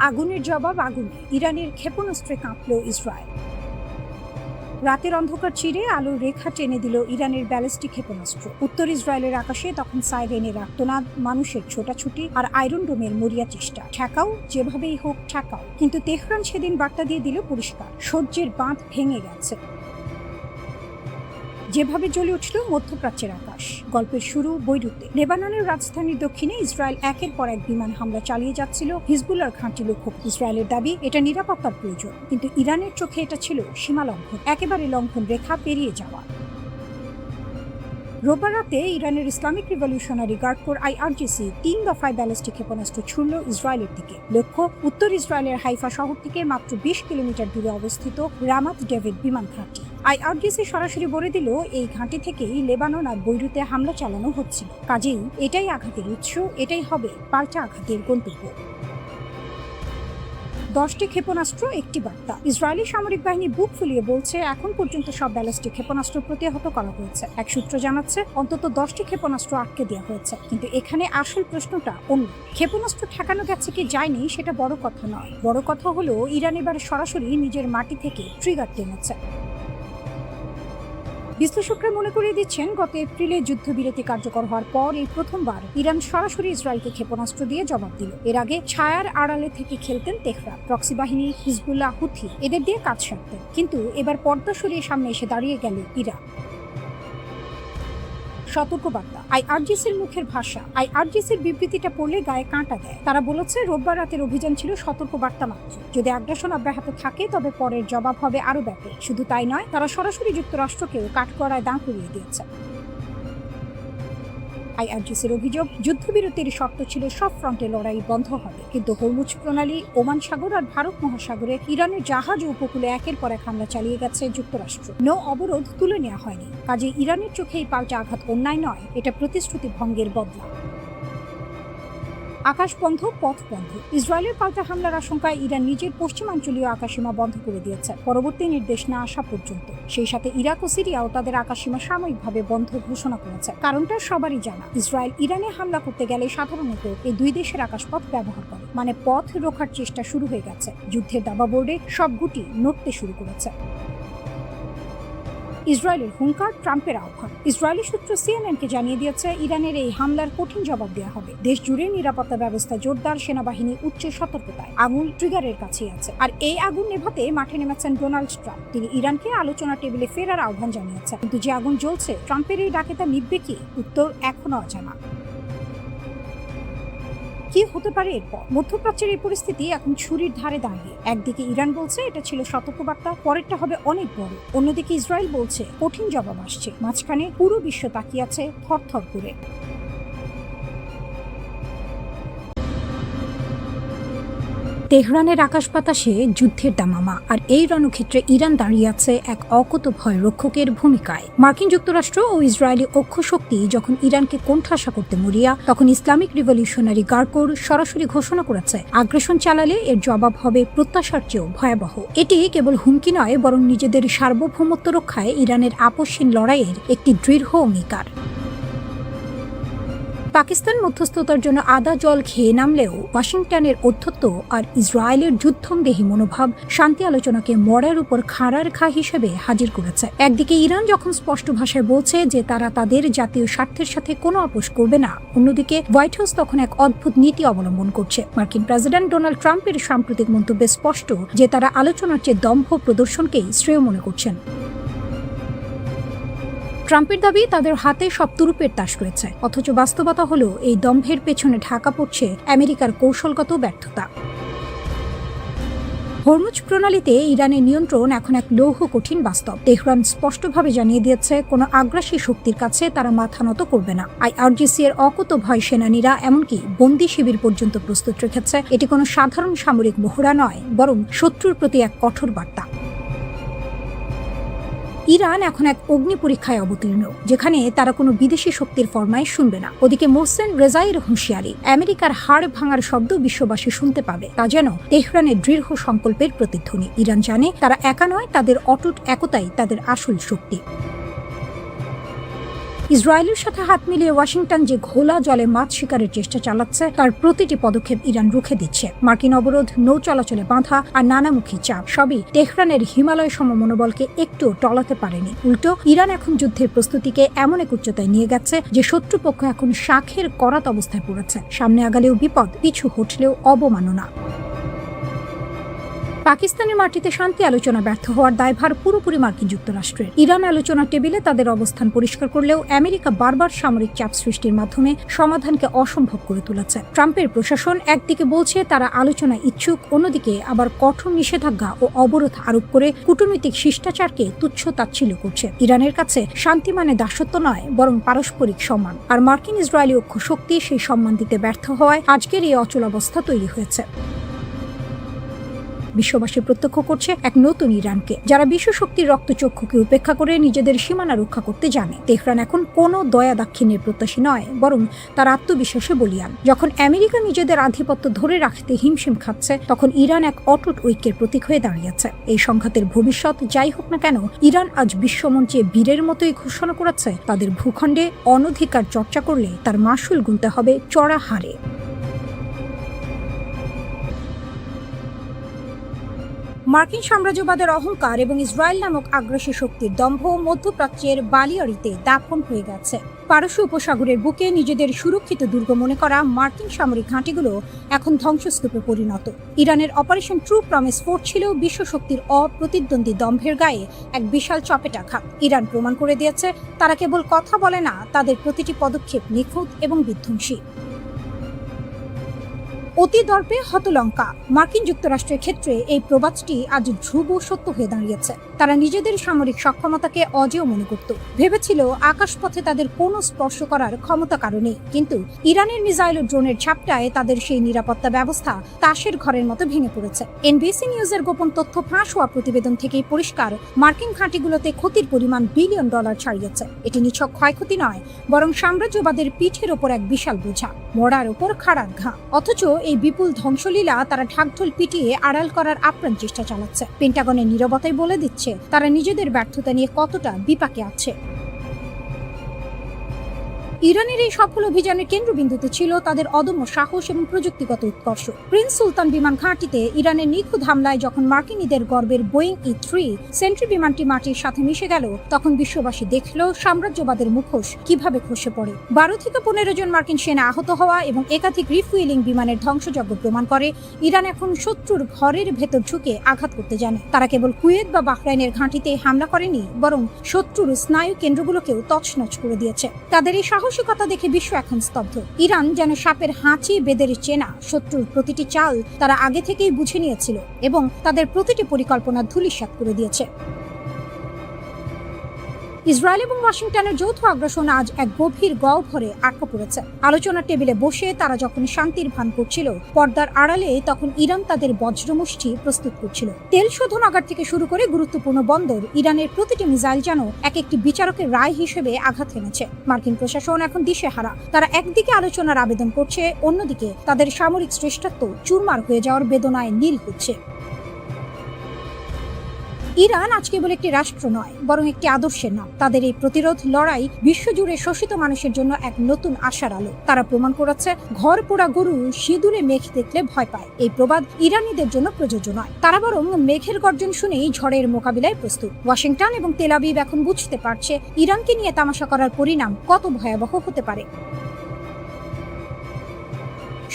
আগুনের জবাব আগুনে, ইরানের ক্ষেপণাস্ত্রে কাঁপল ইসরায়েল। রাতের অন্ধকার চিরে আলোর রেখা টেনে দিল ইরানের ব্যালিস্টিক ক্ষেপণাস্ত্র। উত্তর ইসরায়েলের আকাশে তখন সাইরেনের আর্তনাদ, মানুষের ছোটাছুটি আর আয়রন ডোমের মরিয়া চেষ্টা। ঠেকাও, যেভাবেই হোক ঠেকাও। কিন্তু তেহরান সেদিন বার্তা দিয়ে দিল পরিষ্কার, সহ্যের বাঁধ ভেঙে গেছে। যেভাবে জ্বলে উঠল মধ্যপ্রাচ্যের আকাশ। গল্পের শুরু বৈরুতে। লেবাননের রাজধানীর দক্ষিণে ইসরায়েল একের পর এক বিমান হামলা চালিয়ে যাচ্ছিল হিজবুল্লাহর ঘাঁটি লক্ষ্য। ইসরায়েলের দাবি এটা নিরাপত্তার প্রয়োজন, কিন্তু ইরানের চোখে এটা ছিল সীমা লঙ্ঘন, একেবারে লঙ্ঘন রেখা পেরিয়ে যাওয়া। রোববার রাতে ইরানের Islamic revolutionary guard corps IRGC 3 দফায় ব্যালিস্টিক ক্ষেপণাস্ত্র ছুড়ল ইসরায়েলের দিকে। লক্ষ্য উত্তর ইসরায়েলের হাইফা শহর থেকে মাত্র 20 কিলোমিটার দূরে অবস্থিত রামাত ডেভিড বিমান ঘাঁটি। IRGC সরাসরি বলে দিল, এই ঘাঁটি থেকেই লেবানন আর বৈরুতে হামলা চালানো হচ্ছিল। কাজেই এটাই আঘাতের উৎস, এটাই হবে পাল্টা আঘাতের গন্তব্য। 10টি ক্ষেপণাস্ত্র, একটি বার্তা। ইসরায়েলি সামরিক বাহিনী বুক ফুলিয়ে বলছে, এখন পর্যন্ত সব ব্যালিস্টিক ক্ষেপণাস্ত্র প্রতিহত করা হয়েছে। এক সূত্র জানাচ্ছে অন্তত 10টি ক্ষেপণাস্ত্র আটকে দেওয়া হয়েছে। কিন্তু এখানে আসল প্রশ্নটা অন্য। ক্ষেপণাস্ত্র ঠেকানো গেছে কি যায়নি সেটা বড় কথা নয়। বড় কথা হলো ইরান এবার সরাসরি নিজের মাটি থেকে ট্রিগার টেনেছে। বিশ্লেষকরা মনে করিয়ে দিচ্ছেন, গত এপ্রিলে যুদ্ধবিরতি কার্যকর হওয়ার পর এই প্রথমবার ইরান সরাসরি ইসরায়েলকে ক্ষেপণাস্ত্র দিয়ে জবাব দিল। এর আগে ছায়ার আড়ালে থেকে খেলতেন তেহরান, প্রক্সি বাহিনী, হিজবুল্লাহ, হুথি এদের দিয়ে কাজ সারতেন। কিন্তু এবার পর্দা সরিয়ে সামনে এসে দাঁড়িয়ে গেল ইরান। সতর্কবার্তা। IRGCর মুখের ভাষা। IRGCর বিবৃতিটা পড়লে গায়ে কাঁটা দেয়। তারা বলেছে, রোববার রাতের অভিযান ছিল সতর্কবার্তা মাত্র। যদি আগ্রাসন অব্যাহত থাকে তবে পরের জবাব হবে আরো ব্যাপক। শুধু তাই নয়, তারা সরাসরি যুক্তরাষ্ট্রকেও কাঠগড়ায় দাঁড় করিয়ে দিয়েছে। IRGCর অভিযোগ, যুদ্ধবিরতির শর্ত ছিল সব ফ্রন্টে লড়াই বন্ধ হবে, কিন্তু হরমুজ প্রণালী, ওমান সাগর আর ভারত মহাসাগরে ইরানের জাহাজ ও উপকূলে একের পর এক হামলা চালিয়ে গেছে যুক্তরাষ্ট্র। নৌ অবরোধ তুলে নেওয়া হয়নি। কাজে ইরানের চোখে এই পাল্টা আঘাত অন্যায় নয়, এটা প্রতিশ্রুতি ভঙ্গের বদলা। আকাশ বন্ধ, পথ বন্ধ। ইসরায়েলের পাল্টা হামলার আশঙ্কায় ইরান নিজের পশ্চিমাঞ্চলীয় আকাশসীমা বন্ধ করে দিয়েছে পরবর্তী নির্দেশ না আসা পর্যন্ত। সেই সাথে ইরাক ও সিরিয়াও তাদের আকাশসীমা সাময়িকভাবে বন্ধ ঘোষণা করেছে। কারণটা সবারই জানা, ইসরায়েল ইরানে হামলা করতে গেলে সাধারণত এই দুই দেশের আকাশপথ ব্যবহার করে। মানে পথ রক্ষার চেষ্টা শুরু হয়ে গেছে। যুদ্ধের দাবাবোর্ডে সব গুটি নড়তে শুরু করেছে। ইসরায়েলের হুঙ্কার, ট্রাম্পের আহ্বান। ইসরায়েলি সূত্র CNN-কে জানিয়ে দিয়েছে, ইরানের এই হামলার কঠিন জবাব দেওয়া হবে। দেশ জুড়ে নিরাপত্তা ব্যবস্থা জোরদার, সেনাবাহিনী উচ্চ সতর্কতায়। আগুন ট্রিগারের কাছেই আছে। আর এই আগুন নেভাতে মাঠে নেমেছেন ডোনাল্ড ট্রাম্প। তিনি ইরানকে আলোচনা টেবিলে ফেরার আহ্বান জানিয়েছেন। কিন্তু যে আগুন জ্বলছে, ট্রাম্পের এই ডাকে তা নিভবে কি? উত্তর এখনো অজানা। কি হতে পারে এরপর? মধ্যপ্রাচ্যের এই পরিস্থিতি এখন ছুরির ধারে দাঁড়িয়ে। একদিকে ইরান বলছে এটা ছিল সতর্কবার্তা, পরেরটা হবে অনেক বড়। অন্যদিকে ইসরায়েল বলছে কঠিন জবাব আসছে। মাঝখানে পুরো বিশ্ব তাকিয়ে আছে থরথর করে। তেহরানের আকাশ বাতাসে যুদ্ধের দামামা, আর এই রণক্ষেত্রে ইরান দাঁড়িয়ে আছে এক অকুতোভয় রক্ষকের ভূমিকায়। মার্কিন যুক্তরাষ্ট্র ও ইসরায়েলি অক্ষ শক্তি যখন ইরানকে কোণঠাসা করতে মরিয়া, তখন ইসলামিক রিভলিউশনারি গার্ড কোর সরাসরি ঘোষণা করেছে, আগ্রাসন চালালে এর জবাব হবে প্রত্যাশার চেয়েও ভয়াবহ। এটি কেবল হুমকি নয়, বরং নিজেদের সার্বভৌমত্ব রক্ষায় ইরানের আপসহীন লড়াইয়ের একটি দৃঢ় অঙ্গীকার। পাকিস্তান মধ্যস্থতার জন্য আদা জল খেয়ে নামলেও ওয়াশিংটনের ঔদ্ধত্য আর ইসরায়েলের যুদ্ধংদেহী মনোভাব শান্তি আলোচনাকে মরার উপর খাড়ার ঘা হিসেবে হাজির করেছে। একদিকে ইরান যখন স্পষ্ট ভাষায় বলছে যে তারা তাদের জাতীয় স্বার্থের সাথে কোনো আপোষ করবে না, অন্যদিকে হোয়াইট হাউস তখন এক অদ্ভুত নীতি অবলম্বন করছে। মার্কিন প্রেসিডেন্ট ডোনাল্ড ট্রাম্পের সাম্প্রতিক মন্তব্যে স্পষ্ট যে তারা আলোচনার চেয়ে দম্ভ প্রদর্শনকেই শ্রেয় মনে করছেন। ট্রাম্পের দাবি তাদের হাতে সব তুরুপের তাস রয়েছে, অথচ বাস্তবতা হলো এই দম্ভের পেছনে ঢাকা পড়ছে আমেরিকার কৌশলগত ব্যর্থতা। হরমুজ প্রণালীতে ইরানের নিয়ন্ত্রণ এখন এক লৌহ কঠিন বাস্তব। তেহরান স্পষ্টভাবে জানিয়ে দিয়েছে, কোনো আগ্রাসী শক্তির কাছে তারা মাথা নত করবে না। IRGC এর অকুতোভয় সেনানীরা এমনকি বন্দী শিবির পর্যন্ত প্রস্তুত রেখেছে। এটি কোনো সাধারণ সামরিক মহড়া নয়, বরং শত্রুর প্রতি এক কঠোর বার্তা। ইরান এখন এক অগ্নি পরীক্ষায় অবতীর্ণ, যেখানে তারা কোনো বিদেশি শক্তির ফরমাইশ শুনবে না। ওদিকে মোহসেন রেজাইর হুঁশিয়ারি, আমেরিকার হাড় ভাঙার শব্দ বিশ্ববাসী শুনতে পাবে, তা যেন তেহরানের দৃঢ় সংকল্পের প্রতিধ্বনি। ইরান জানে তারা একা নয়, তাদের অটুট একতাই তাদের আসল শক্তি। ইসরায়েলের সাথে হাত মিলিয়ে ওয়াশিংটন যে ঘোলা জলে মাছ শিকারের চেষ্টা চালাচ্ছে তার প্রতিটি পদক্ষেপ ইরান রুখে দিচ্ছে। মার্কিন অবরোধ, নৌ চলাচলে বাধা আর নানামুখী চাপ সবই তেহরানের হিমালয় সম মনোবলকে একটু টলাতে পারেনি। উল্টো ইরান এখন যুদ্ধের প্রস্তুতিকে এমন এক উচ্চতায় নিয়ে গেছে যে শত্রুপক্ষ এখন শাখের করাত অবস্থায় পড়েছে। সামনে আগালেও বিপদ, পিছু হটলেও অবমাননা। পাকিস্তানের মাটিতে শান্তি আলোচনা ব্যর্থ হওয়ার দায়ভার পুরোপুরি মার্কিন যুক্তরাষ্ট্রের। ইরান আলোচনার টেবিলে তাদের অবস্থান পরিষ্কার করলেও আমেরিকা বারবার সামরিক চাপ সৃষ্টির মাধ্যমে সমাধানকে অসম্ভব করে তুলেছে। ট্রাম্পের প্রশাসন একদিকে বলছে তারা আলোচনা ইচ্ছুক, অন্যদিকে আবার কঠোর নিষেধাজ্ঞা ও অবরোধ আরোপ করে কূটনৈতিক শিষ্টাচারকে তুচ্ছ তাচ্ছিল্য করছে। ইরানের কাছে শান্তি মানে দাসত্ব নয়, বরং পারস্পরিক সম্মান। আর মার্কিন ইসরায়েলি অক্ষ শক্তি সেই সম্মান দিতে ব্যর্থ হওয়ায় আজকের এই অচলাবস্থা তৈরি হয়েছে। বিশ্ববাসী প্রত্যক্ষ করছে এক নতুন ইরানকে, যারা বিশ্বশক্তির রক্তচক্ষুকে উপেক্ষা করে নিজেদের সীমানা রক্ষা করতে জানে। তেহরান এখন কোনো দয়া দাক্ষিণ্যের প্রত্যাশী নয়, বরং তার আত্মবিশ্বাসে বলিয়ান। যখন আমেরিকা নিজেদের আধিপত্য ধরে রাখতে হিমশিম খাচ্ছে, তখন ইরান এক অটুট ঐক্যের প্রতীক হয়ে দাঁড়িয়েছে। এই সংঘাতের ভবিষ্যৎ যাই হোক না কেন, ইরান আজ বিশ্বমঞ্চে বীরের মতোই ঘোষণা করেছে তাদের ভূখণ্ডে অনধিকার চর্চা করলে তার মাসুল গুনতে হবে চড়া হারে। মার্কিন সাম্রাজ্যবাদের অহংকার এবং ইসরায়েল নামক আগ্রাসী শক্তির দম্ভ মধ্যপ্রাচ্যের বালিয়াড়িতে দাফন হয়ে গেছে। পারস্য উপসাগরের বুকে নিজেদের সুরক্ষিত দুর্গ মনে করা মার্কিন সামরিক ঘাঁটিগুলো এখন ধ্বংসস্তূপে পরিণত। ইরানের অপারেশন ট্রু প্রমিস 4 ছিল বিশ্বশক্তির অপ্রতিদ্বন্দ্বী দম্ভের গায়ে এক বিশাল চপেটাঘাত। ইরান প্রমাণ করে দিয়েছে তারা কেবল কথা বলে না, তাদের প্রতিটি পদক্ষেপ নিখুঁত এবং বিধ্বংসী। অতি দর্পে হতলঙ্কা। মার্কিন যুক্তরাষ্ট্রের ক্ষেত্রে এই প্রবাদটি আজ ধ্রুব সত্য হয়ে দাঁড়িয়েছে। তারা নিজেদের সামরিক সক্ষমতাকে অজেয় মনে করত, ভেবেছিল আকাশপথে তাদের কোনো স্পর্শ করার ক্ষমতা কারণে। কিন্তু ইরানের মিসাইল ও ড্রোনের ঝাপটায় তাদের সেই নিরাপত্তা ব্যবস্থা তাসের ঘরের মতো ভেঙে পড়েছে। এনবিসি নিউজের গোপন তথ্য ফাঁস হওয়া প্রতিবেদন থেকেই পরিষ্কার, মার্কিন ঘাঁটিগুলোতে ক্ষতির পরিমাণ বিলিয়ন ডলার ছাড়িয়েছে। এটি নিছক ক্ষয়ক্ষতি নয়, বরং সাম্রাজ্যবাদের পিঠের ওপর এক বিশাল বোঝা, মরার ওপর খাড়ার ঘা। অথচ এই বিপুল ধ্বংসলীলা তারা ঢাকঢোল পিটিয়ে আড়াল করার আপ্রাণ চেষ্টা চালাচ্ছে। পেন্টাগনের নীরবতাই বলে দিচ্ছে তারা নিজেদের ব্যর্থতা নিয়ে কতটা বিপাকে আছে। ইরানের এই সফল অভিযানের কেন্দ্রবিন্দুতে ছিল তাদের অদম্য সাহস এবং প্রযুক্তিগত উৎকর্ষ। প্রিন্স সুলতান বিমান ঘাঁটিতে ইরানের নিখুঁত হামলায় যখন মার্কিনীদের গর্বের বোয়িং E-3 সেন্ট্রি বিমানটি মাটির সাথে মিশে গেল, তখন বিশ্ববাসী দেখল সাম্রাজ্যবাদের মুখোশ কিভাবে খসে পড়ে। 12 থেকে 15 জন মার্কিন সেনা আহত হওয়া এবং একাধিক রিফুয়েলিং বিমানের ধ্বংসযজ্ঞ প্রমাণ করে ইরান এখন শত্রুর ঘরের ভেতর ঢুকে আঘাত করতে জানে। তারা কেবল কুয়েত বা বাহরাইনের ঘাঁটিতে হামলা করেনি, বরং শত্রুর স্নায়ু কেন্দ্রগুলোকেও তছনছ করে দিয়েছে। তাদের এই সাহসিকতা দেখে বিশ্ব এখন স্তব্ধ। ইরান যেন সাপের হাঁচি বেদের চেনা, শত্রুর প্রতিটি চাল তারা আগে থেকেই বুঝে নিয়েছিল এবং তাদের প্রতিটি পরিকল্পনা ধূলিসাৎ করে দিয়েছে। ইসরায়েল এবং ওয়াশিংটনের যৌথ আগ্রাসন আজ এক গভীর গহ্বরে আটকা পড়েছে। আলোচনার টেবিলে বসে তারা যখন শান্তির ভান করছিল, পর্দার আড়ালে তখন ইরান তাদের বজ্রমুষ্টি প্রস্তুত করছিল। তেল শোধনাগার থেকে শুরু করে গুরুত্বপূর্ণ বন্দর, ইরানের প্রতিটি মিসাইল যেন এক একটি বিচারকের রায় হিসেবে আঘাত এনেছে। মার্কিন প্রশাসন এখন দিশেহারা। তারা একদিকে আলোচনার আবেদন করছে, অন্যদিকে তাদের সামরিক শ্রেষ্ঠত্ব চুরমার হয়ে যাওয়ার বেদনায় নীল হচ্ছে। ইরান আজ কেবল একটি রাষ্ট্র নয়, বরং একটি আদর্শের নাম। তাদের এই প্রতিরোধ লড়াই বিশ্বজুড়ে শোষিত মানুষের জন্য এক নতুন আশার আলো। তারা প্রমাণ করেছে ঘর পোড়া গরু সিঁদুরে মেঘ দেখলে ভয় পায়। এই প্রবাদ ইরানিদের জন্য প্রযোজ্য নয়। তারা বরং মেঘের গর্জন শুনেই ঝড়ের মোকাবিলায় প্রস্তুত। ওয়াশিংটন এবং তেল আবিব এখন বুঝতে পারছে ইরানকে নিয়ে তামাশা করার পরিণাম কত ভয়াবহ হতে পারে।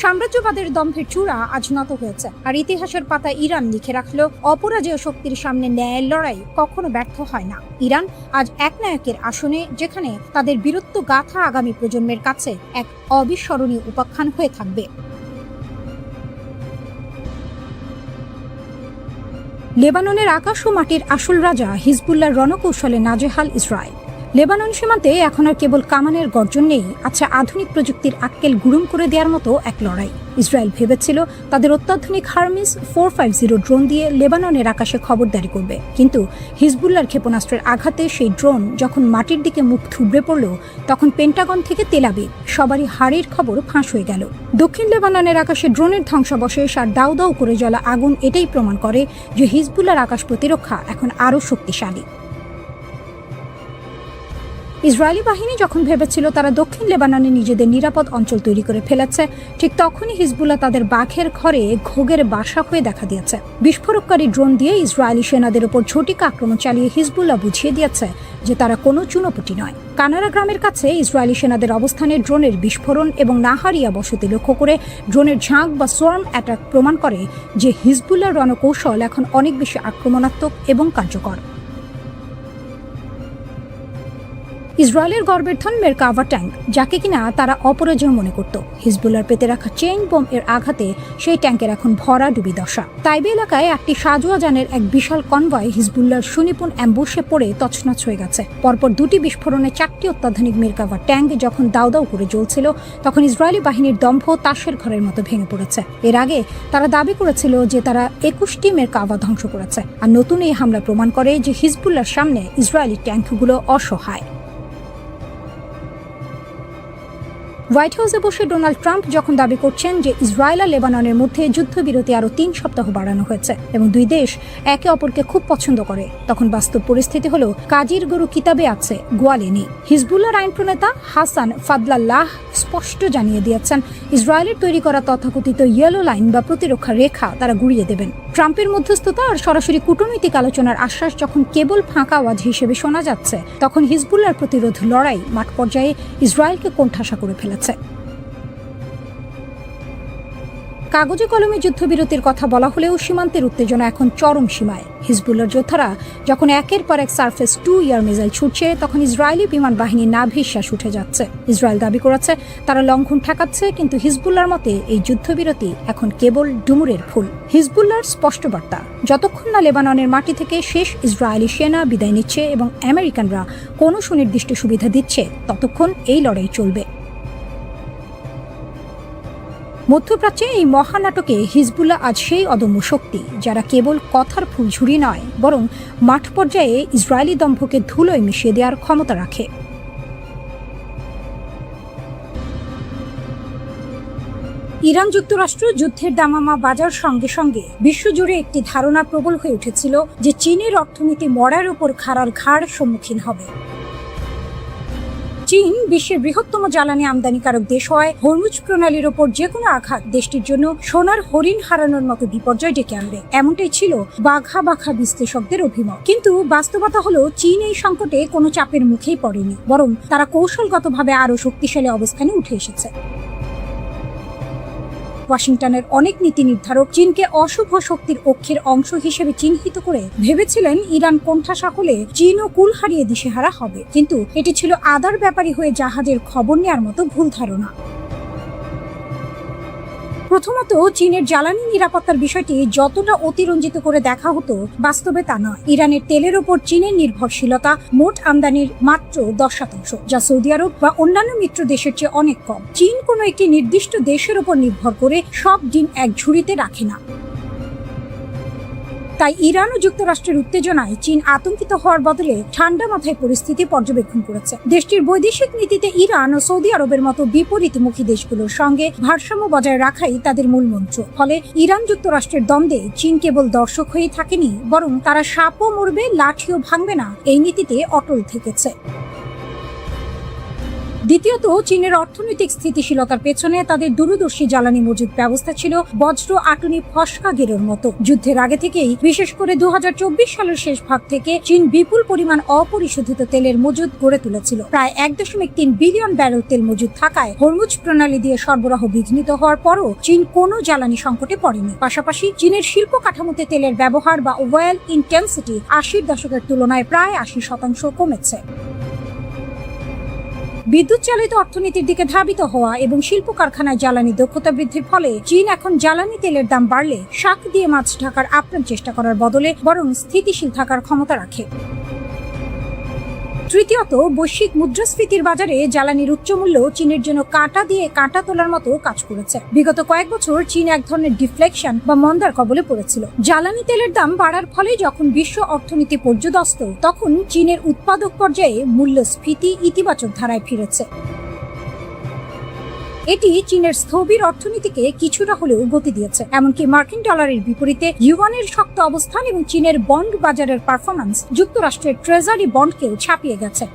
সাম্রাজ্যবাদের দম্ভের চূড়া আজ নত হয়েছে, আর ইতিহাসের পাতা ইরান লিখে রাখলো অপরাজেয় শক্তির সামনে ন্যায়ের লড়াই কখনো ব্যর্থ হয় না। ইরান আজ এক নায়কের আসনে, যেখানে তাদের বীরত্ব গাথা আগামী প্রজন্মের কাছে এক অবিস্মরণীয় উপাখ্যান হয়ে থাকবে। লেবাননের আকাশ ও মাটির আসল রাজা হিজবুল্লাহর রণকৌশলে নাজেহাল ইসরায়েল। লেবানন সীমান্তে এখন আর কেবল কামানের গর্জন নেই, আছে আধুনিক প্রযুক্তির আক্কেল গুড়ুম করে দেওয়ার মতো এক লড়াই। ইসরায়েল ভেবেছিল তাদের অত্যাধুনিক হারমিস 450 ড্রোন দিয়ে লেবাননের আকাশে খবরদারি করবে, কিন্তু হিজবুল্লাহর ক্ষেপণাস্ত্রের আঘাতে সেই ড্রোন যখন মাটির দিকে মুখ থুবড়ে পড়ল, তখন পেন্টাগন থেকে তেল আবিব সবারই হারের খবর ফাঁস হয়ে গেল। দক্ষিণ লেবাননের আকাশে ড্রোনের ধ্বংসাবশেষ আর দাউ দাউ করে জ্বলা আগুন এটাই প্রমাণ করে যে হিজবুল্লাহর আকাশ প্রতিরক্ষা এখন আরও শক্তিশালী। ইসরায়েলি বাহিনী যখন ভেবেছিল তারা দক্ষিণ লেবাননে নিজেদের নিরাপদ অঞ্চল তৈরি করে ফেলেছে, ঠিক তখনই হিজবুল্লাহ তাদের বাঘের ঘরে ঘোগের বাসা হয়ে দেখা দিয়েছে। বিস্ফোরককারী ড্রোন দিয়ে ইসরায়েলি সেনাদের উপর ঝটিকা আক্রমণ চালিয়ে হিজবুল্লাহ বুঝিয়ে দিয়েছে যে তারা কোনো চুনোপুটি নয়। কানারা গ্রামের কাছে ইসরায়েলি সেনাদের অবস্থানে ড্রোনের বিস্ফোরণ এবং নাহারিয়া বসতি লক্ষ্য করে ড্রোনের ঝাঁক বা সোয়ার্ম অ্যাটাক প্রমাণ করে যে হিজবুল্লাহর রণকৌশল এখন অনেক বেশি আক্রমণাত্মক এবং কার্যকর। ইসরায়েলের গর্বের ধন মেরকাভা ট্যাঙ্ক, যাকে কিনা তারা অপরাজয় মনে করত, হিজবুল্লাহর পেতে রাখা চেইন বোম এর আঘাতে সেই ট্যাঙ্কের এখন ভরা ডুবি দশা। তাইবে এলাকায় একটি সাজোয়া যানের এক বিশাল কনভয় হিজবুল্লাহর সুনিপুণ অ্যাম্বুশে পড়ে তছনছ হয়ে গেছে। পরপর দুটি বিস্ফোরণে 4টি অত্যাধুনিক মেরকাভা ট্যাঙ্ক যখন দাউ দাউ করে জ্বলছিল, তখন ইসরায়েলি বাহিনীর দম্ভ তাসের ঘরের মতো ভেঙে পড়েছে। এর আগে তারা দাবি করেছিল যে তারা 21টি মেরকাভা ধ্বংস করেছে। আর নতুন এই হামলা প্রমাণ করে যে হিজবুল্লাহর সামনে ইসরায়েলি ট্যাঙ্কগুলো অসহায়। হোয়াইট হাউসে বসে ডোনাল্ড ট্রাম্প যখন দাবি করছেন যে ইসরায়েল আর লেবাননের মধ্যে যুদ্ধবিরতি আরও 3 সপ্তাহ বাড়ানো হয়েছে এবং দুই দেশ একে অপরকে খুব পছন্দ করে, তখন বাস্তব পরিস্থিতি হলো কাজীর গরু কিতাবে আছে, গোয়ালে নেই। হিজবুল্লাহর আইন প্রণেতা হাসান ফাদলাল্লাহ স্পষ্ট জানিয়ে দিয়েছেন ইসরায়েলের তৈরি করা তথাকথিত ইয়েলো লাইন বা প্রতিরক্ষা রেখা তারা গুড়িয়ে দেবেন। ট্রাম্পের মধ্যস্থতা আর সরাসরি কূটনৈতিক আলোচনার আশ্বাস যখন কেবল ফাঁকা আওয়াজ হিসেবে শোনা যাচ্ছে, তখন হিজবুল্লাহর প্রতিরোধ লড়াই মাঠ পর্যায়ে ইসরায়েলকে কোণঠাসা করে ফেলেছে। কাগজে কলমে যুদ্ধবিরতির কথা বলা হলেও সীমান্তের উত্তেজনা এখন চরম সীমায়। হিজবুল্লাহর যোদ্ধারা যখন একের পর এক সারফেস 2 ইয়ার মিসাইল ছুটছে, তখন ইসরায়েলি বিমান বাহিনীর নাভিশ্বাস উঠে যাচ্ছে। ইসরায়েল দাবি করেছে তারা লঙ্ঘন ঠেকাচ্ছে, কিন্তু হিজবুল্লাহর মতে এই যুদ্ধবিরতি এখন কেবল ডুমুরের ফুল। হিজবুল্লাহর স্পষ্ট বার্তা, যতক্ষণ না লেবাননের মাটি থেকে শেষ ইসরায়েলি সেনা বিদায় নিচ্ছে এবং আমেরিকানরা কোনো সুনির্দিষ্ট সুবিধা দিচ্ছে, ততক্ষণ এই লড়াই চলবে। মধ্যপ্রাচ্যে এই মহানাটকে হিজবুল্লাহ আজ সেই অদম্য শক্তি যারা কেবল কথার ফুলঝুরি নয়, বরং মাঠ পর্যায়ে ইসরায়েলি দম্ভকে ধুলোয় মিশিয়ে দেওয়ার ক্ষমতা রাখে। ইরান যুক্তরাষ্ট্র যুদ্ধের দামামা বাজার সঙ্গে সঙ্গে বিশ্বজুড়ে একটি ধারণা প্রবল হয়ে উঠেছিল যে চীনের অর্থনীতি মরার উপর খাড়ার ঘাড় সম্মুখীন হবে। চীন বিশ্বের বৃহত্তম জ্বালানি আমদানিকারক দেশ হয়, হরমুজ প্রণালীর ওপর যে কোনো আঘাত দেশটির জন্য সোনার হরিণ হারানোর মতো বিপর্যয় ডেকে আনবে, এমনটাই ছিল বাঘা বাঘা বিশ্লেষকদের অভিমত। কিন্তু বাস্তবতা হলো চীন এই সংকটে কোনো চাপের মুখেই পড়েনি, বরং তারা কৌশলগতভাবে আরো শক্তিশালী অবস্থানে উঠে এসেছে। ওয়াশিংটনের অনেক নীতি নির্ধারক চীনকে অশুভ শক্তির অক্ষের অংশ হিসেবে চিহ্নিত করে ভেবেছিলেন ইরান কোণঠাসা হলে চীনও কুল হারিয়ে দিশেহারা হবে, কিন্তু এটি ছিল আদার ব্যাপারী হয়ে জাহাজের খবর নেওয়ার মতো ভুল ধারণা। প্রথমত, চীনের জ্বালানি নিরাপত্তার বিষয়টি যতটা অতিরঞ্জিত করে দেখা হতো, বাস্তবে তা নয়। ইরানের তেলের ওপর চীনের নির্ভরশীলতা মোট আমদানির মাত্র 10%, যা সৌদি আরব বা অন্যান্য মিত্র দেশের চেয়ে অনেক কম। চীন কোনো একটি নির্দিষ্ট দেশের ওপর নির্ভর করে সব ডিম এক ঝুড়িতে রাখে না। তাই ইরান ও যুক্তরাষ্ট্রের উত্তেজনায় চীন আতঙ্কিত হওয়ার বদলে ঠান্ডা মাথায় পরিস্থিতি পর্যবেক্ষণ করেছে। দেশটির বৈদেশিক নীতিতে ইরান ও সৌদি আরবের মতো বিপরীতমুখী দেশগুলোর সঙ্গে ভারসাম্য বজায় রাখাই তাদের মূল মন্ত্র। ফলে ইরান যুক্তরাষ্ট্রের দ্বন্দ্বে চীন কেবল দর্শক হয়েই থাকেনি, বরং তারা সাপও মরবে লাঠিও ভাঙবে না এই নীতিতে অটল থেকেছে। দ্বিতীয়ত, চীনের অর্থনৈতিক স্থিতিশীলতার পেছনে তাদের দূরদর্শী জ্বালানি মজুদ ব্যবস্থা ছিল বজ্র আটুনি ফসকা গেরোর মতো। যুদ্ধের আগে থেকেই, বিশেষ করে 2024 সালের শেষ ভাগ থেকে চীন বিপুল পরিমাণ অপরিশোধিত তেলের মজুদ গড়ে তুলেছিল। প্রায় 1.3 বিলিয়ন ব্যারেল তেল মজুদ থাকায় হরমুজ প্রণালী দিয়ে সরবরাহ বিঘ্নিত হওয়ার পরও চীন কোনো জ্বালানি সংকটে পড়েনি। পাশাপাশি চীনের শিল্প কাঠামোতে তেলের ব্যবহার বা ওয়েল ইন্টেন্সিটি 80-র দশকের তুলনায় প্রায় 80% কমেছে। বিদ্যুৎ চালিত অর্থনীতির দিকে ধাবিত হওয়া এবং শিল্প কারখানায় জ্বালানি দক্ষতা বৃদ্ধির ফলে চীন এখন জ্বালানি তেলের দাম বাড়লে শাক দিয়ে মাছ ঢাকার আপ্রাণ চেষ্টা করার বদলে বরং স্থিতিশীল থাকার ক্ষমতা রাখে। তৃতীয়ত, বৈশ্বিক মুদ্রাস্ফীতির বাজারে জ্বালানির উচ্চ মূল্য চীনের জন্য কাঁটা দিয়ে কাঁটা তোলার মতো কাজ করেছে। বিগত কয়েক বছর চীন এক ধরনের ডিফ্লেকশন বা মন্দার কবলে পড়েছিল। জ্বালানি তেলের দাম বাড়ার ফলে যখন বিশ্ব অর্থনীতি পর্যদস্ত, তখন চীনের উৎপাদক পর্যায়ে মূল্যস্ফীতি ইতিবাচক ধারায় ফিরেছে। এটি চীনের স্থবির অর্থনীতিকে কিছুটা হলেও গতি দিয়েছে। এমনকি মার্কিন ডলারের বিপরীতে ইউয়ানের শক্ত অবস্থান এবং চীনের বন্ড বাজারের পারফরম্যান্স যুক্তরাষ্ট্রের ট্রেজারি বন্ডকেও ছাপিয়ে গেছে।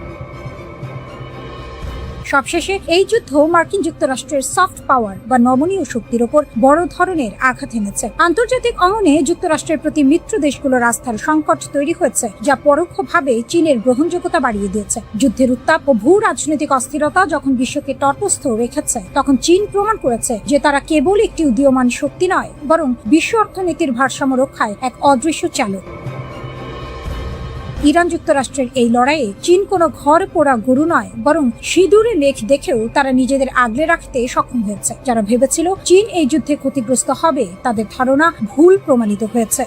সবশেষে এই যুদ্ধ মার্কিন যুক্তরাষ্ট্রের সফট পাওয়ার বা নমনীয় শক্তির ওপর বড় ধরনের আঘাত এনেছে। আন্তর্জাতিক অঙ্গনে যুক্তরাষ্ট্রের প্রতি মিত্র দেশগুলোর আস্থার সংকট তৈরি হয়েছে, যা পরোক্ষভাবে চীনের গ্রহণযোগ্যতা বাড়িয়ে দিয়েছে। যুদ্ধের উত্তাপ ও ভূ রাজনৈতিক অস্থিরতা যখন বিশ্বকে তটস্থ রেখেছে, তখন চীন প্রমাণ করেছে যে তারা কেবল একটি উদীয়মান শক্তি নয়, বরং বিশ্ব অর্থনীতির ভারসাম্য রক্ষায় এক অদৃশ্য চালক। ইরান যুক্তরাষ্ট্রের এই লড়াইয়ে চীন কোনো ঘর পোড়া গরু নয়, বরং সিঁদুরে লেখ দেখেও তারা নিজেদের আগলে রাখতে সক্ষম হয়েছে। যারা ভেবেছিল চীন এই যুদ্ধে ক্ষতিগ্রস্ত হবে, তাদের ধারণা ভুল প্রমাণিত হয়েছে।